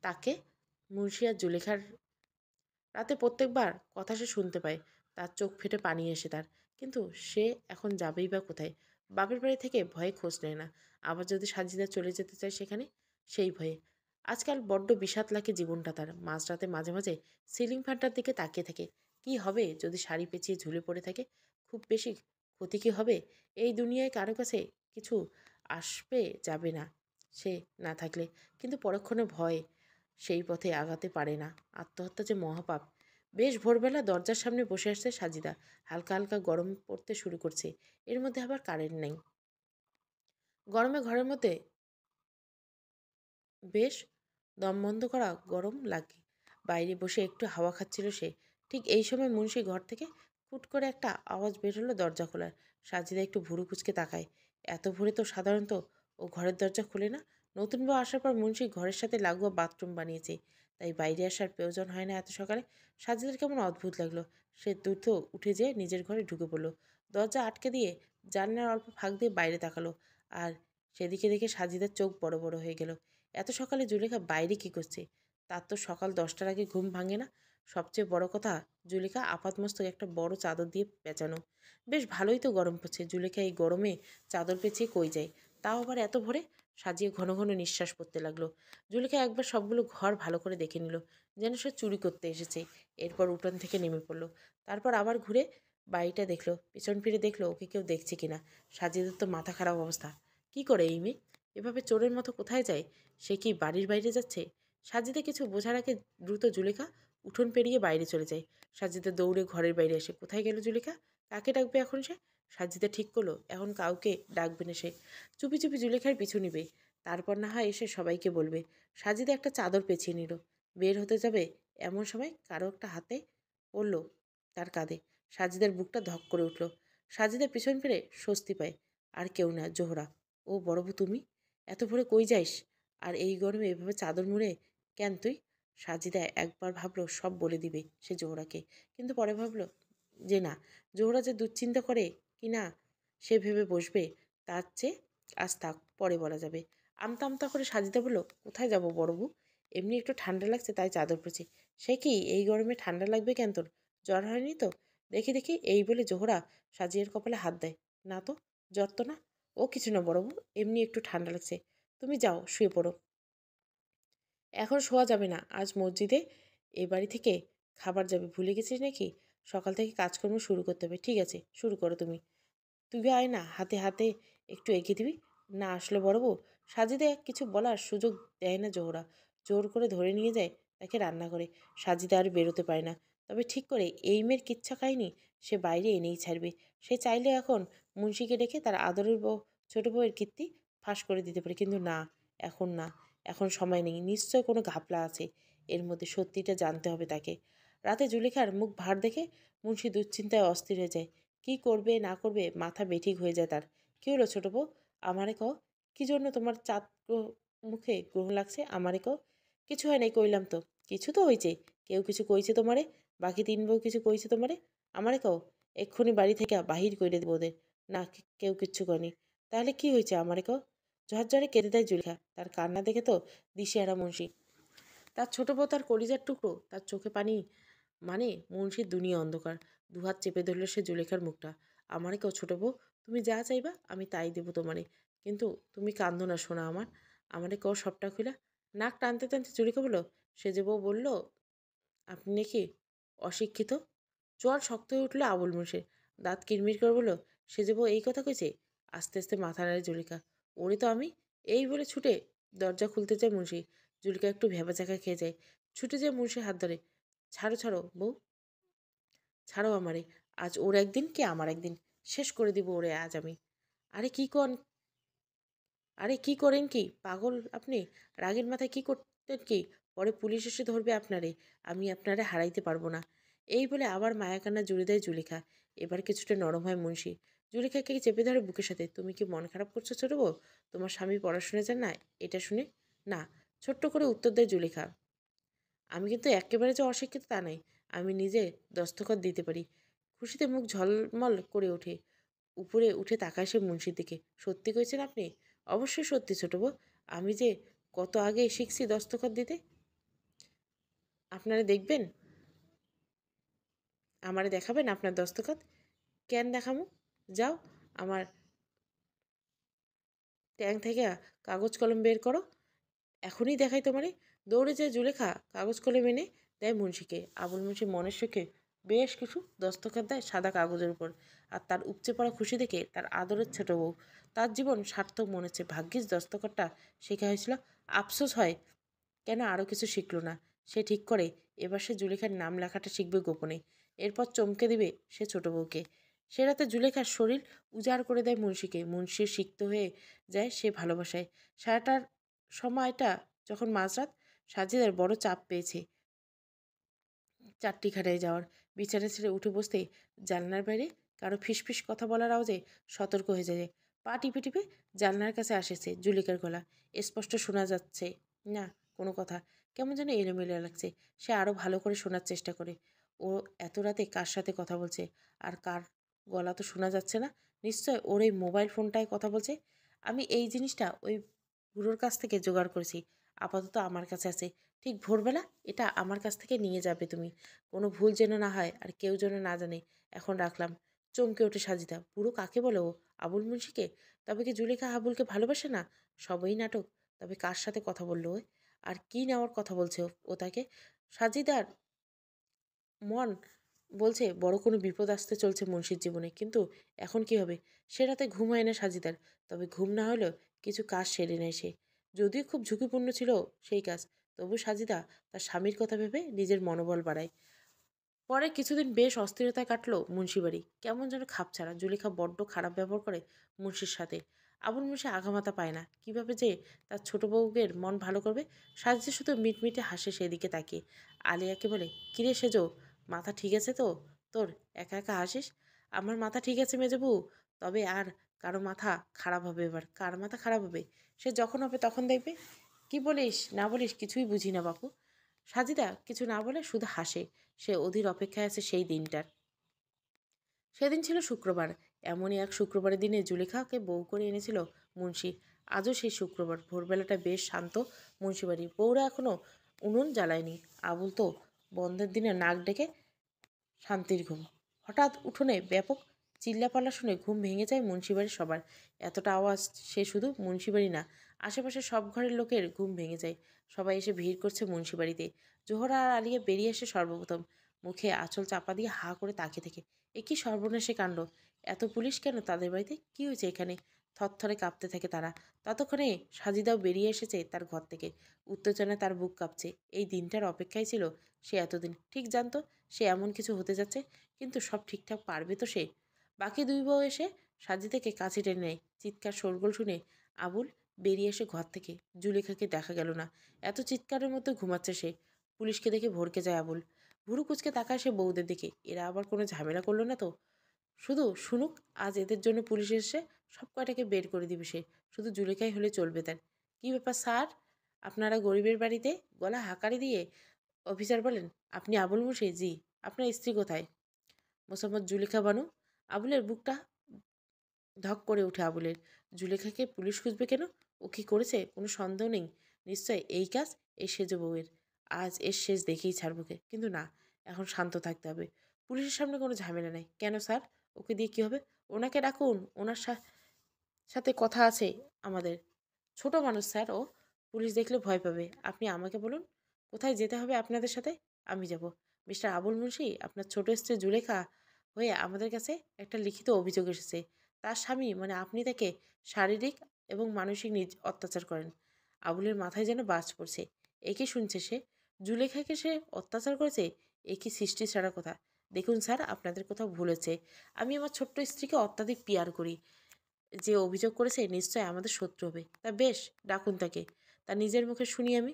তাকে। মুন্সি আর জুলেখার রাতে প্রত্যেকবার কথা সে শুনতে পায়। তার চোখ ফেটে পানি এসে তার। কিন্তু সে এখন যাবেই বা কোথায়? বাপের বাড়ি থেকে ভয়ে খোঁজ নেয় না। আবার যদি সাজিদা চলে যেতে চায় সেখানে, সেই ভয়ে। আজকাল বড্ড বিষাদ লাগে জীবনটা তার। মাঝরাতে মাঝে মাঝে সিলিং ফ্যানটার দিকে তাকিয়ে থাকে। কি হবে যদি শাড়ি পেঁচিয়ে ঝুলে পড়ে থাকে? খুব বেশি ক্ষতি কি হবে? এই দুনিয়ায় কারো কাছে কিছু আসবে যাবে না সে না থাকলে। কিন্তু পরক্ষণে ভয়, সেই পথে আগাতে পারে না। আত্মহত্যা যে মহাপাপ। বেশ ভোরবেলা দরজার সামনে বসে আসছে সাজিদা। হালকা হালকা গরম পড়তে শুরু করছে। এর মধ্যে আবার কারেন্ট নেই। গরমে ঘরের মধ্যে বেশ দম বন্ধ করা গরম লাগে। বাইরে বসে একটু হাওয়া খাচ্ছিল সে। ঠিক এই সময় মুন্সি ঘর থেকে ফুট করে একটা আওয়াজ বের হলো দরজা খোলার। সাজিদা একটু ভুরু কুচকে তাকায়। এত ভোরে তো সাধারণত ও ঘরের দরজা খুলে না। নতুন বউ আসার পর মুন্সি ঘরের সাথে লাগোয়া বাথরুম বানিয়েছে, তাই বাইরে আসার প্রয়োজন হয় না এত সকালে। সাজিদার কেমন অদ্ভুত লাগলো। সে দ্রুত উঠে যেয়ে নিজের ঘরে ঢুকে পড়লো। দরজা আটকে দিয়ে জানলার অল্প ফাঁক দিয়ে বাইরে তাকালো। আর সেদিকে দেখে সাজিদার চোখ বড় বড় হয়ে গেল। এত সকালে জুলেখা বাইরে কি করছে? তার তো সকাল 10টার আগে ঘুম ভাঙে না। সবচেয়ে বড় কথা, জুলেখা আপাতমস্তক একটা বড় চাদর দিয়ে পেঁচানো। বেশ ভালোই তো গরম পড়ছে। জুলেখা এই গরমে চাদর পেঁচিয়ে কই যায়? তাও আবার এত ভোরে? সাজিয়ে ঘন ঘন নিঃশ্বাস পড়তে লাগলো। জুলেখা একবার সবগুলো ঘর ভালো করে দেখে নিল, যেন সে চুরি করতে এসেছে। এরপর উঠোন থেকে নেমে পড়লো। তারপর আবার ঘুরে বাড়িটা দেখলো, পিছন ফিরে দেখলো ওকে কেউ দেখছে কিনা। সাজিদের তো মাথা খারাপ অবস্থা। কি করে এই মেয়ে এভাবে চোরের মতো কোথায় যায়? সে কি বাড়ির বাইরে যাচ্ছে? সাজিদা কিছু বোঝার আগে দ্রুত জুলেখা উঠোন পেরিয়ে বাইরে চলে যায়। সাজিদা দৌড়ে ঘরের বাইরে আসে। কোথায় গেল জুলেখা? কাকে ডাকবে এখন সে? সাজিদা ঠিক করলো এখন কাউকে ডাকবে না সে। চুপি চুপি জুলেখার পিছু নিবে। তারপর না হয় এসে সবাইকে বলবে। সাজিদা একটা চাদর পেঁচিয়ে নিল। বের হতে যাবে এমন সময় কারো একটা হাতে পড়ল তার কাঁধে। সাজিদার বুকটা ধক করে উঠল। সাজিদা পিছন ফিরে স্বস্তি পায়। আর কেউ না, জোহরা। ও বড় বউ তুমি? এত ভোরে কই যাইস? আর এই গরমে এভাবে চাদর মুড়ে কেন তুই? সাজিদা একবার ভাবলো সব বলে দিবে সে জোহরাকে, কিন্তু পরে ভাবলো যে না, জোহরা যে দুশ্চিন্তা করে কি না সে ভেবে বসবে, তার চেয়ে আজ থাক, পরে বলা যাবে। আমতা আমতা করে সাজিদা বলল, কোথায় যাব বড় বউ? এমনি একটু ঠান্ডা লাগছে তাই চাদর পরেছি। সে কি এই গরমে ঠান্ডা লাগবে কেন তোর? জ্বর হয়নি তো? দেখি দেখি এই বলে জোহরা সাজিয়ার কপালে হাত দেয়। না তো, জ্বর তো না। ও কিছু না বড় বউ, এমনি একটু ঠান্ডা লাগছে। তুমি যাও শুয়ে পড়ো। এখন শোয়া যাবে না, আজ মসজিদে এ বাড়ি থেকে খাবার যাবে, ভুলে গেছিস নাকি? সকাল থেকে কাজকর্ম শুরু করতে হবে। ঠিক আছে, শুরু করো তুমি। তুই আয় না, হাতে হাতে একটু এগিয়ে দিবি। না আসলে বড় বউ। সাজিদা কিছু বলার সুযোগ দেয় না জোহরা। জোর করে ধরে নিয়ে যায় তাকে রান্না করে। সাজিদা আর বেরোতে পারে না। তবে ঠিক করে এই মেয়ের কিচ্ছা কাহিনী সে বাইরে এনেই ছাড়বে। সে চাইলে এখন মুন্সিকে ডেকে তার আদরের বউ, ছোট বউয়ের কীর্তি ফাঁস করে দিতে পারে, কিন্তু না, এখন না। এখন সময় নেই। নিশ্চয় কোনো ঘাপলা আছে এর মধ্যে। সত্যিটা জানতে হবে তাকে। রাতে জুলেখার মুখ ভার দেখে মুন্সি দুশ্চিন্তায় অস্থির হয়ে যায়। কি করবে না করবে মাথা বেঠিক হয়ে যায় তার। কি হলো ছোট বউ? আমারে কও। কি জন্য তোমার চাঁদ মুখে গ্রহ লাগছে? আমারে কও। কিছু হয় নাই কইলাম তো। কিছু তো হয়েছে। কেউ কিছু কইছে তোমারে? বাকি তিন বউ কিছু কইছে তোমারে? আমারে কও। এক্ষুনি বাড়ি থেকে বাহির করে দেবো ওদের। না, কেউ কিচ্ছু করেনি। তাহলে কি হয়েছে আমারে কও। ঝরঝরে কেঁদে দেয় জুলেখা। তার কান্না দেখে তো দিশেহারা মুন্সি। তার ছোট বউ তার কলিজার টুকরো, তার চোখে পানি মানে মুন্সির দুনিয়া অন্ধকার। দুহাত চেপে ধরল সে জুলেখার মুখটা। আমারে কেউ ছোট বউ, তুমি যা চাইবা আমি তাই দেবো তোমারে, কিন্তু তুমি কান্দো না শোনা আমার। আমারে কেউ সবটা খুলা। নাক টানতে টানতে জুলেখা বলল, সে যে বউ বলল আপনি নাকি অশিক্ষিত। চোয়াল শক্ত হয়ে উঠলো আবুল মুন্সির। দাঁত কিরমির করে বলল, সে যে বউ এই কথা কইছে। আস্তে আস্তে মাথা নাড়ে জুলিকা। ওরে তো আমি। এই বলে ছুটে দরজা খুলতে যায় মুন্সি। জুলিকা একটু ভ্যাবাচাকা খেয়ে যায়। ছুটে যায় মুন্সির হাত ধরে। ছাড়ো ছাড়ো বউ, ছাড়ো আমারে। আজ ওর একদিন কি আমার একদিন। শেষ করে দিব ওরে আজ আমি। আরে কি কন, আরে কি করেন কি পাগল আপনি? রাগের মাথায় কি করতেন কি? পরে পুলিশ এসে ধরবে আপনারে। আমি আপনারে হারাইতে পারবো না। এই বলে আবার মায়াকান্না জুড়ে দেয় জুলেখা। এবার কিছুটা নরম হয় মুন্সি। জুলেখাকে চেপে ধরে বুকের সাথে। তুমি কি মন খারাপ করছো ছোট বউ? তোমার স্বামী পড়াশোনা যান না এটা শুনে? না। ছোট্ট করে উত্তর দেয় জুলেখা। আমি কিন্তু একেবারে যে অশিক্ষিত তা নয়। আমি নিজে দস্তখত দিতে পারি। খুশিতে মুখ ঝলমল করে ওঠে। উপরে উঠে তাকায় সে মুন্সির দিকে। সত্যি কইছেন আপনি? অবশ্যই সত্যি ছোট বউ। আমি যে কত আগে শিখছি দস্তখত দিতে। আপনারা দেখবেন, আমারে দেখাবেন আপনার দস্তখত? কেন দেখামু? যাও আমার ট্যাং থেকে কাগজ কলম বের করো। এখনই দেখাই তোমারে। দৌড়ে যায় জুলেখা কাগজ কলম এনে দেয় মুন্সিকে। আবুল মুন্সি মনের সুখে বেশ কিছু দস্তখত দেয় সাদা কাগজের উপর। আর তার উপচে পড়া খুশি দেখে তার আদরের ছোট বউ তার জীবন সার্থক মনে হচ্ছে। ভাগ্যিস দস্তখতটা শেখা হয়েছিল। আফসোস হয় কেন আরও কিছু শিখল না। সে ঠিক করে এবার সে জুলেখার নাম লেখাটা শিখবে গোপনে। এরপর চমকে দিবে সে ছোট বউকে। সে রাতে জুলেখার শরীর উজাড় করে দেয় মুন্সিকে। মুন্সির সিক্ত হয়ে যায় সে ভালোবাসায়। সারাটার সময়টা যখন মাঝরাত, সাজিদার বড় চাপ পেয়েছে চাট্টিখানায় যাওয়ার। বিছানা ছেড়ে উঠে বসতেই জানলার বাইরে কারো ফিসফিস কথা বলার আওয়াজে সতর্ক হয়ে যায়। পা টিপে টিপে জানলার কাছে আসেছে জুলিকার গলা। স্পষ্ট শোনা যাচ্ছে না কোনো কথা। কেমন যেন এলোমেলো লাগছে। সে আরও ভালো করে শোনার চেষ্টা করে। ও এত রাতে কার সাথে কথা বলছে আর কার গলা তো শোনা যাচ্ছে না। নিশ্চয় ওর এই মোবাইল ফোনটায় কথা বলছে। আমি এই জিনিসটা ওই বুড়োর কাছ থেকে জোগাড় করেছি। আপাতত আমার কাছে আছে। ঠিক ভোরবেলা এটা আমার কাছ থেকে নিয়ে যাবে তুমি। কোনো ভুল যেন না হয় আর কেউ যেন না জানে। এখন রাখলাম। চমকে ওঠে সাজিদা। বুড়ো কাকে বলে ও? আবুল মুন্সিকে? তবে কি জুলেখা আবুলকে ভালোবাসে না? সবই নাটক। তবে কার সাথে কথা বললো ও? আর কি নেওয়ার কথা বলছে ও তাকে? সাজিদার মন বলছে বড় কোনো বিপদ আসতে চলছে মুন্সির জীবনে। কিন্তু এখন কি হবে? সে রাতে ঘুম হয় না সাজিদার। তবে ঘুম না হলেও কিছু কাজ সেরে নেয় সে। যদিও খুব ঝুঁকিপূর্ণ ছিল সেই কাজ, তবু সাজিদা তার স্বামীর কথা ভেবে নিজের মনোবল বাড়ায়। পরে কিছুদিন বেশ অস্থিরতায় কাটলো মুন্সিবাড়ি। কেমন যেন খাপছাড়া। জুলেখা বড্ড খারাপ ব্যবহার করে মুন্সির সাথে। আবুল মুন্সি আগামাথা পায় না কিভাবে যে তার ছোট বউয়ের মন ভালো করবে। সাজিদা শুধু মিটমিটে হাসে সেদিকে তাকিয়ে। আলিয়াকে বলে, কিরে সেজো, মাথা ঠিক আছে তো তোর? একা একা হাসিস। আমার মাথা ঠিক আছে মেজবু। তবে আর কারো মাথা খারাপ হবে এবার। কার মাথা খারাপ হবে? সে যখন হবে তখন দেখবে। কি বলিস না বলিস কিছুই বুঝি না বাপু। সাজিদা কিছু না বলে শুধু হাসে। সে অধীর অপেক্ষায় আছে সেই দিনটার। সেদিন ছিল শুক্রবার। এমনই এক শুক্রবারের দিনে জুলেখাকে বউ করে এনেছিল মুন্সি। আজও সেই শুক্রবার। ভোরবেলাটা বেশ শান্ত মুন্সিবাড়ি। বউরা এখনও উনুন জ্বালায়নি। আবুল তো বন্ধের দিনে নাক ডেকে শান্তির ঘুম। হঠাৎ উঠোনে ব্যাপক চিল্লাপাল্লা শুনে ঘুম ভেঙে যায় মুন্সিবাড়ির সবার। এতটা আওয়াজ সে শুধু মুন্সিবাড়ি না, আশেপাশে সব ঘরের লোকের ঘুম ভেঙে যায়। সবাই এসে ভিড় করছে মুন্সিবাড়িতে। জোহরা আর আলিয়া বেরিয়ে আসে সর্বপ্রথম। মুখে আঁচল চাপা দিয়ে হা করে তাকিয়ে থাকে। এ কি সর্বনাশে কাণ্ড! এত পুলিশ কেন তাদের বাড়িতে? কি হয়েছে এখানে? থরথরে কাঁপতে থাকে তারা। ততক্ষণে সাজিদাও বেরিয়ে এসেছে তার ঘর থেকে। উত্তেজনায় তার বুক কাঁপছে। এই দিনটার অপেক্ষায় ছিল সে এতদিন। ঠিক জানতো সে এমন কিছু হতে যাচ্ছে, কিন্তু সব ঠিকঠাক পারবে তো সে? বাকি দুই বউ এসে সাজিদাকে কাছে টেনে নেয়। চিৎকার শোরগোল শুনে আবুল বেরিয়ে এসে ঘর থেকে। জুলেখাকে দেখা গেল না। এত চিৎকারের মধ্যে ঘুমাচ্ছে সে। পুলিশকে দেখে ভড়কে যায় আবুল। ভুরু কুচকে তাকায় সে বউদের দিকে। এরা আবার কোনো ঝামেলা করলো না তো? শুধু শুনুক, আজ এদের জন্য পুলিশ এসে সব কয়টাকে বের করে দিবে সে। শুধু জুলেখাই হলে চলবে তার। কি ব্যাপার স্যার, আপনারা গরিবের বাড়িতে? গলা হাঁকারি দিয়ে অফিসার বলেন, আপনি আবুল মুন্সি? জি। আপনার স্ত্রী কোথায়? মোসাম্মদ জুলেখা বানু। আবুলের বুকটা ধক করে ওঠে আবুলের। জুলেখাকে পুলিশ খুঁজবে কেন? ও কি করেছে? কোনো সন্দেহ নেই নিশ্চয় এই কাজ এই সেজ বউয়ের। আজ এর শেষ দেখেই ছাড়বকে। কিন্তু না, এখন শান্ত থাকতে হবে। পুলিশের সামনে কোনো ঝামেলা নেই। কেন স্যার? ওকে দিয়ে কী হবে? ওনাকে ডাকুন, ওনার সাথে কথা আছে আমাদের। ছোট মানুষ স্যার ও, পুলিশ দেখলে ভয় পাবে। আপনি আমাকে বলুন কোথায় যেতে হবে আপনাদের সাথে, আমি যাব। মিস্টার আবুল মুন্সি, আপনার ছোট স্ত্রী জুলেখা হয়ে আমাদের কাছে একটা লিখিত অভিযোগ এসেছে। তার স্বামী মানে আপনি তাকে শারীরিক এবং মানসিক অত্যাচার করেন। আবুলের মাথায় যেন বাজ পড়ছে। এ কি শুনছে সে? জুলেখাকে সে অত্যাচার করেছে? এ কি সৃষ্টি ছাড়া কথা! দেখুন স্যার, আপনাদের কোথাও ভুল হচ্ছে। আমি আমার ছোট্ট স্ত্রীকে অত্যাধিক পিয়ার করি। যে অভিযোগ করেছে নিশ্চয় আমাদের শত্রু হবে। তা বেশ, ডাকুন তাকে। তার নিজের মুখে শুনি আমি।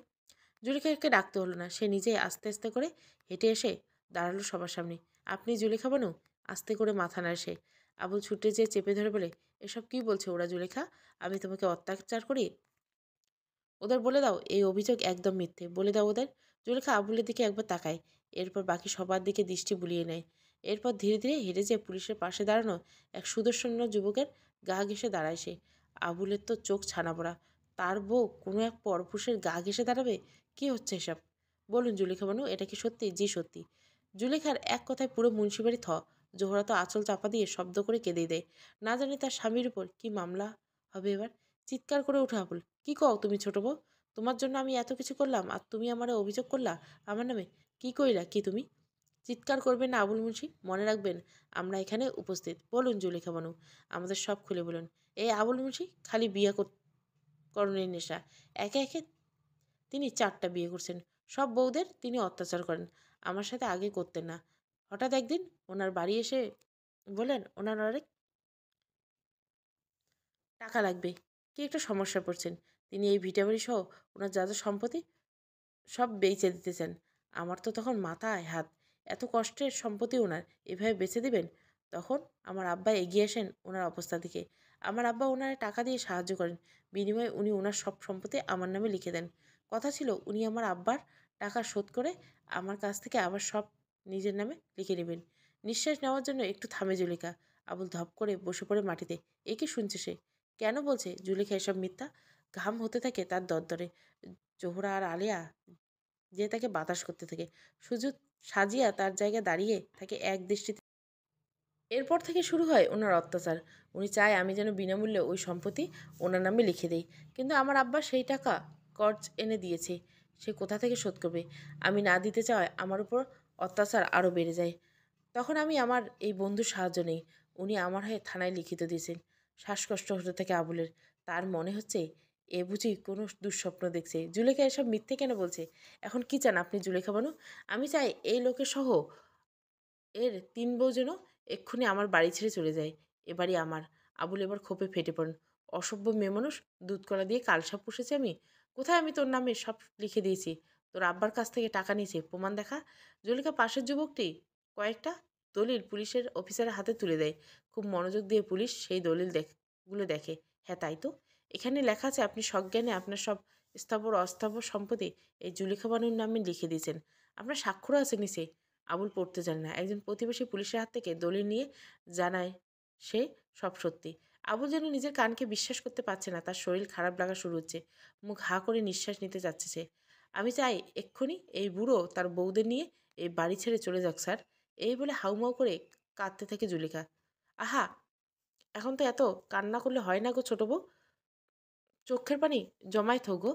জুলেখাকে ডাকতে হলো না, সে নিজেই আস্তে আস্তে করে হেঁটে এসে দাঁড়ালো সবার সামনে। আপনি জুলেখা বানু? আস্তে করে মাথা নাড়ে সে। আবুল ছুটে যেয়ে চেপে ধরে বলে, এসব কি বলছে ওরা জুলেখা? আমি তোমাকে অত্যাচার করি? ওদের বলে দাও এই অভিযোগ একদম মিথ্যে, বলে দাও ওদের। জুলেখা আবুলের দিকে একবার তাকায়, এরপর বাকি সবার দিকে দৃষ্টি বুলিয়ে নেয়। এরপর ধীরে ধীরে হেঁটে যেয়ে পুলিশের পাশে দাঁড়ানো এক সুদর্শন যুবকের গা ঘেঁষে দাঁড়ায় সে। আবুলের তো চোখ ছানা পড়া। তার বউ কোনো এক পরপুরুষের গা ঘেঁষে দাঁড়াবে? কি হচ্ছে এসব? বলুন জুলেখা বানু, এটা কি সত্যি? জি সত্যি। জুলেখার এক কথায় পুরো মুন্সিবাড়ি জোহরা তো আঁচল চাপা দিয়ে শব্দ করে কেঁদে দেয়। না জানি তার স্বামীর উপর কি মামলা হবে এবার। চিৎকার করে ওঠে আবুল, কি কও তুমি ছোট বউ? তোমার জন্য আমি এত কিছু করলাম আর তুমি আমারে অভিযোগ করলা আমার নামে? কি কইরা কি তুমি? চিৎকার করবেন না আবুল মুন্সি, মনে রাখবেন আমরা এখানে উপস্থিত। বলুন জুলেখা বানু, আমাদের সব খুলে বলুন। এই আবুল মুন্সি খালি বিয়ে করণের নেশা। একে একে তিনি 4টা বিয়ে করছেন। সব বউদের তিনি অত্যাচার করেন। আমার সাথে আগে করতেন না। হঠাৎ একদিন ওনার বাড়ি এসে বলেন ওনার অনেক টাকা লাগবে, কি একটা সমস্যা পড়ছেন। তিনি এই ভিটাবাড়ি সহ ওনার যা যা সম্পত্তি সব বেচে দিতে চান। আমার তো তখন মাথায় হাত। এত কষ্টের সম্পত্তি ওনার এভাবে বেচে দিবেন? তখন আমার আব্বা এগিয়ে আসেন ওনার অবস্থা থেকে। আমার আব্বা ওনার টাকা দিয়ে সাহায্য করেন। বিনিময়ে উনি ওনার সব সম্পত্তি আমার নামে লিখে দেন। কথা ছিল উনি আমার আব্বার টাকা শোধ করে আমার কাছ থেকে আবার সব নিজের নামে লিখে নেবেন। নিঃশ্বাস নেওয়ার জন্য একটু থামে জুলেখা। আবুল ধপ করে বসে পড়ে মাটিতে। এ কি শুনছে সে? কেন বলছে জুলেখা এসব মিথ্যা? ঘাম হতে থাকে তার দরদরে। জোহরা আর আলিয়া যে তাকে বাতাস করতে থাকে। সুযোগ সাজিয়া তার জায়গায় দাঁড়িয়ে থাকে এক দৃষ্টিতে। এরপর থেকে শুরু হয় ওনার অত্যাচার। উনি চায় আমি যেন বিনামূল্যে ওই সম্পত্তি ওনার নামে লিখে দেই। কিন্তু আমার আব্বা সেই টাকা কর্জ এনে দিয়েছে। সে কোথা থেকে শোধ করবে? আমি না দিতে চাওয়ায় আমার উপর অত্যাচার আরও বেড়ে যায়। তখন আমি আমার এই বন্ধুর সাহায্য নেই। উনি আমার হয়ে থানায় লিখিত দিয়েছেন। শ্বাসকষ্ট হতে থাকে আবুলের। তার মনে হচ্ছে এ বুঝি কোনো দুঃস্বপ্ন দেখছে। জুলেখা এসব মিথ্যে কেন বলছে? এখন কি চান আপনি জুলেখা বানু? আমি চাই এই লোকের সহ এর 3 বউ যেন এক্ষুনি আমার বাড়ি ছেড়ে চলে যায়। এ বাড়ি আমার। আবুল এবার ক্ষোভে ফেটে পড়েন। অসভ্য মেয়েমানুষ, দুধ কলা দিয়ে কালসাপ পুষেছি আমি? কোথায় আমি তোর নামে সব লিখে দিয়েছি? তোর আব্বার কাছ থেকে টাকা নিয়েছি, প্রমাণ দেখা। জলিকা পাশের যুবকটি কয়েকটা দলিল পুলিশের অফিসারের হাতে তুলে দেয়। খুব মনোযোগ দিয়ে পুলিশ সেই দলিল গুলো দেখে। হ্যাঁ তাই তো, এখানে লেখা আছে আপনি সজ্ঞানে আপনার সব স্থাবর অস্থাবর সম্পত্তি এই জুলেখা বানুর নামে লিখে দিয়েছেন। আপনার স্বাক্ষরও আছে নিচে। আবুল পড়তে জানে না। একজন প্রতিবেশী পুলিশের হাত থেকে দলিল নিয়ে জানায় সে সব সত্যি। আবুল যেন নিজের কানকে বিশ্বাস করতে পারছে না। তার শরীর খারাপ লাগা শুরু হচ্ছে। মুখ হা করে নিঃশ্বাস নিতে যাচ্ছে সে। আমি চাই এক্ষুনি এই বুড়ো তার বউদের নিয়ে এই বাড়ি ছেড়ে চলে যাক স্যার। এই বলে হাউমাউ করে কাঁদতে থাকে জুলেখা। আহা, এখন তো এত কান্না করলে হয় না গো ছোট বউ। চোখের পানি জমায় গো।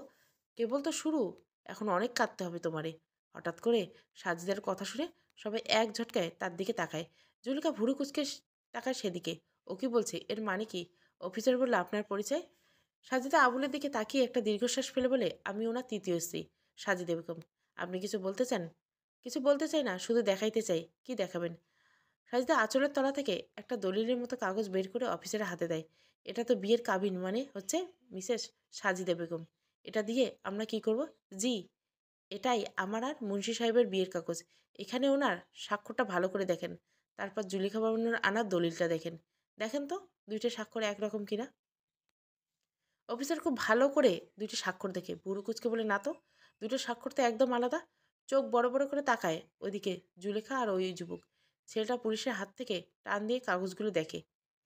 কেবল তো শুরু, এখন অনেক কাঁদতে হবে তোমারে। হঠাৎ করে সাজিদার কথা শুনে সবাই এক ঝটকায় তার দিকে তাকায়। জুলিকা ভুরু কুচকে তাকায় সেদিকে। ও কি বলছে? এর মানে কি? অফিসার বলল আপনার পরিচয়? সাজিদা আবুলের দিকে তাকিয়ে একটা দীর্ঘশ্বাস ফেলে বলে, আমি ওনার তৃতীয় স্ত্রী, সাজিদা বেগম। আপনি কিছু বলতে চান? কিছু বলতে চাই না, শুধু দেখাইতে চাই। কি দেখাবেন? সাজিদা আঁচলের তলা থেকে একটা দলিলের মতো কাগজ বের করে অফিসারের হাতে দেয়। এটা তো বিয়ের কাবিন, মানে হচ্ছে মিসেস সাজিদা বেগম। এটা দিয়ে আমরা কি করব? জি, এটাই আমার আর মুন্সি সাহেবের বিয়ের কাগজ। এখানে ওনার স্বাক্ষরটা ভালো করে দেখেন। তারপর জুলিখা বানুর আনার দলিলটা দেখেন। দেখেন তো দুইটা স্বাক্ষর একরকম কিনা। অফিসার খুব ভালো করে দুইটা স্বাক্ষর দেখে বুড়ো কুচকে বলে, না তো, দুটো স্বাক্ষর তো একদম আলাদা। চোখ বড় বড় করে তাকায় ওইদিকে জুলেখা আর ওই যুবক। ছেলেটা পুলিশের হাত থেকে টান দিয়ে কাগজগুলো দেখে।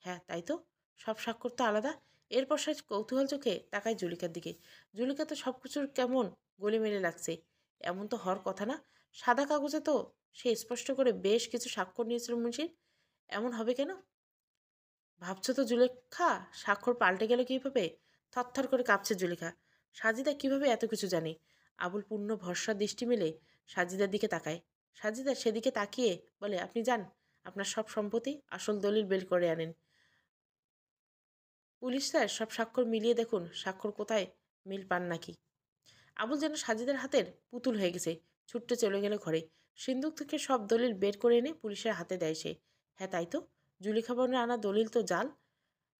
হ্যাঁ তাই তো, সব স্বাক্ষর তো আলাদা। এরপর সে কৌতূহল চোখে তাকায় জুলিকার দিকে। জুলিকা তো সব কিছুর কেমন গোলেমেলে লাগছে। এমন তো হওয়ার কথা না। সাদা কাগজে তো সে স্পষ্ট করে বেশ কিছু স্বাক্ষর নিয়েছিল মুন্সির। এমন হবে কেন? ভাবছো তো জুলেখা, স্বাক্ষর পাল্টে গেল কিভাবে? থরথর করে কাঁপছে জুলেখা। সাজিদা কিভাবে এত কিছু জানে? আবুল পূর্ণ ভরসা দৃষ্টি মেলে সাজিদার দিকে তাকায়। সাজিদা সেদিকে তাকিয়ে বলে, আপনি যান, আপনার সব সম্পত্তি আসল দলিল বের করে আনেন। পুলিশ স্যার, সব স্বাক্ষর মিলিয়ে দেখুন স্বাক্ষর কোথায় মিল পান নাকি। আবুল যেন সাজিদের হাতের পুতুল হয়ে গেছে, ছুটতে চলে গেল ঘরে। সিন্দুক থেকে সব দলিল বের করে এনে পুলিশের হাতে দেয় সে। হ্যাঁ তাই তো, জুলিখা বোনের আনা দলিল তো জাল।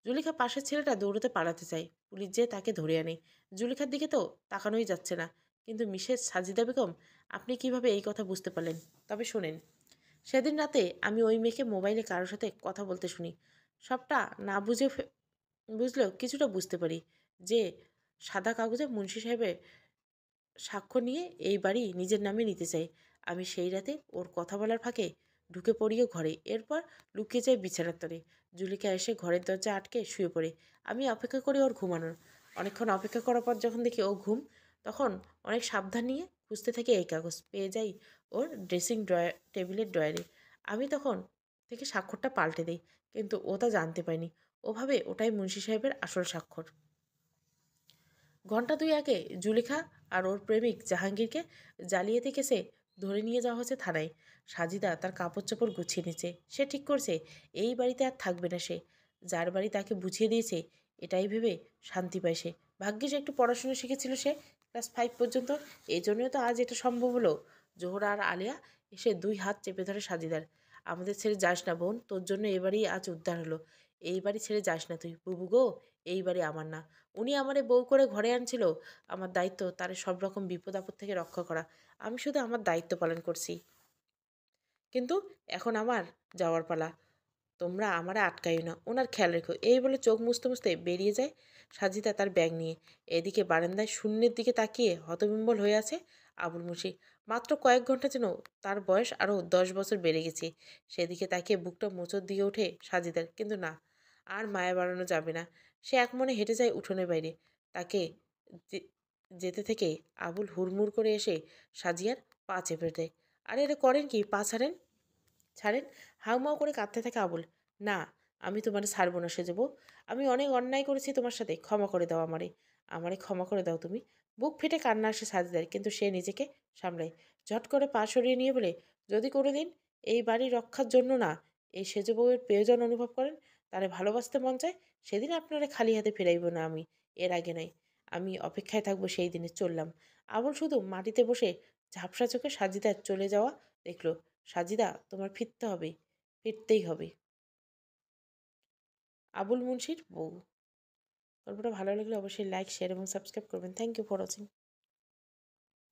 জুলিখা পাশের ছেলেটা দৌড়তে পালাতে চায়, পুলিশ যেয়ে তাকে ধরে আনে। জুলিখার দিকে তো তাকানোই যাচ্ছে না। কিন্তু মিসেস সাজিদা বেগম, আপনি কিভাবে এই কথা বুঝতে পারলেন? তবে শোনেন, সেদিন রাতে আমি ওই মেয়েকে মোবাইলে কারোর সাথে কথা বলতে শুনি। সবটা না বুঝলেও কিছুটা বুঝতে পারি যে সাদা কাগজে মুন্সি সাহেবের সাক্ষ্য নিয়ে এই বাড়ি নিজের নামে নিতে চাই। আমি সেই রাতে ওর কথা বলার ফাঁকে ঢুকে পড়িও ঘরে, এরপর লুকিয়ে যাই বিছানার তলে। জুলিকা এসে ঘরের দরজা আটকে শুয়ে পড়ে। আমি অপেক্ষা করি ওর ঘুমানোর। অনেকক্ষণ অপেক্ষা করার পর যখন দেখি ও ঘুম, তখন অনেক সাবধান নিয়ে খুঁজতে থাকি এই কাগজ। পেয়ে যাই ওর ড্রেসিং টেবিলের ড্রয়ারে। আমি তখন থেকে স্বাক্ষরটা পাল্টে দিই, কিন্তু ও তা জানতে পারিনি। ওভাবে ওটাই মুন্সি সাহেবের আসল স্বাক্ষর। ঘণ্টা দুই আগে জুলেখা আর ওর প্রেমিক জাহাঙ্গীরকে জালিয়াতি কেসে ধরে নিয়ে যাওয়া হচ্ছে থানায়। সাজিদা তার কাপড় চোপড় গুছিয়ে নিচ্ছে। সে ঠিক করছে এই বাড়িতে আর থাকবে না সে। যার বাড়ি তাকে বুঝিয়ে দিয়েছে, এটাই ভেবে শান্তি পায় সে। ভাগ্যিস একটু পড়াশোনা শিখেছিল সে, ক্লাস 5 পর্যন্ত। এই জন্যই তো আজ এটা সম্ভব হলো। জোহরা আর আলিয়া এসে 2 হাত চেপে ধরে সাজিদার। আমাদের ছেড়ে যাস না বোন, তোর জন্য এবারই আজ উদ্ধার হলো। এই বাড়ি ছেড়ে যাস না তুই বুবু গো। এই বাড়ি আমার না। উনি আমারে বউ করে ঘরে আনছিল। আমার দায়িত্ব তারে সব রকম বিপদ আপদ থেকে রক্ষা করা। আমি শুধু আমার দায়িত্ব পালন করছি। কিন্তু এখন আমার যাওয়ার পালা। তোমরা আমারে আটকাইও না, ওনার খেয়াল রেখো। এই বলে চোখ মুছতে মুছতে বেরিয়ে যায় সাজিদা তার ব্যাগ নিয়ে। এদিকে বারান্দায় শূন্যের দিকে তাকিয়ে হতবিম্বল হয়ে আছে আবুল মুন্সি। মাত্র কয়েক ঘন্টা যেন তার বয়স আরও 10 বছর বেড়ে গেছে। সেদিকে তাকিয়ে বুকটা মোচড় দিয়ে ওঠে সাজিদার, কিন্তু না, আর মায়া বাড়ানো যাবে না। সে একমনে হেঁটে যায় উঠোনের বাইরে। তাকে যেতে থেকে আবুল হুড়মুড় করে এসে সাজিয়ার পা চেপে দেয়। আরে এটা করেন কি? পা ছাড়েন, ছাড়েন। হাউমাউ করে কাঁদতে থাকে আবুল। না, আমি তোমারে ছাড়বো না সেজবো। আমি অনেক অন্যায় করেছি তোমার সাথে, ক্ষমা করে দাও আমারে। আমারে ক্ষমা করে দাও তুমি। বুক ফেটে কান্না আসে সাজিদার, কিন্তু সে নিজেকে সামলায়। ঝট করে পা সরিয়ে নিয়ে বলে, যদি কোনোদিন এই বাড়ি রক্ষার জন্য না এই সেজ বউয়ের প্রয়োজন অনুভব করেন, তারে ভালোবাসতে মন চায়, সেদিন আপনারা খালি হাতে ফেরাইব না আমি। এর আগে নয়। আমি অপেক্ষায় থাকবো সেই দিনে। চললাম। আবুল শুধু মাটিতে বসে ঝাপসা চোখে সাজিদার চলে যাওয়া দেখল। সাজিদা, তোমার ফিরতে হবে, ফিরতেই হবে। আবুল মুন্সির বউ। গল্পটা ভালো লাগলে অবশ্যই লাইক, শেয়ার এবং সাবস্ক্রাইব করবেন। Thank you for watching.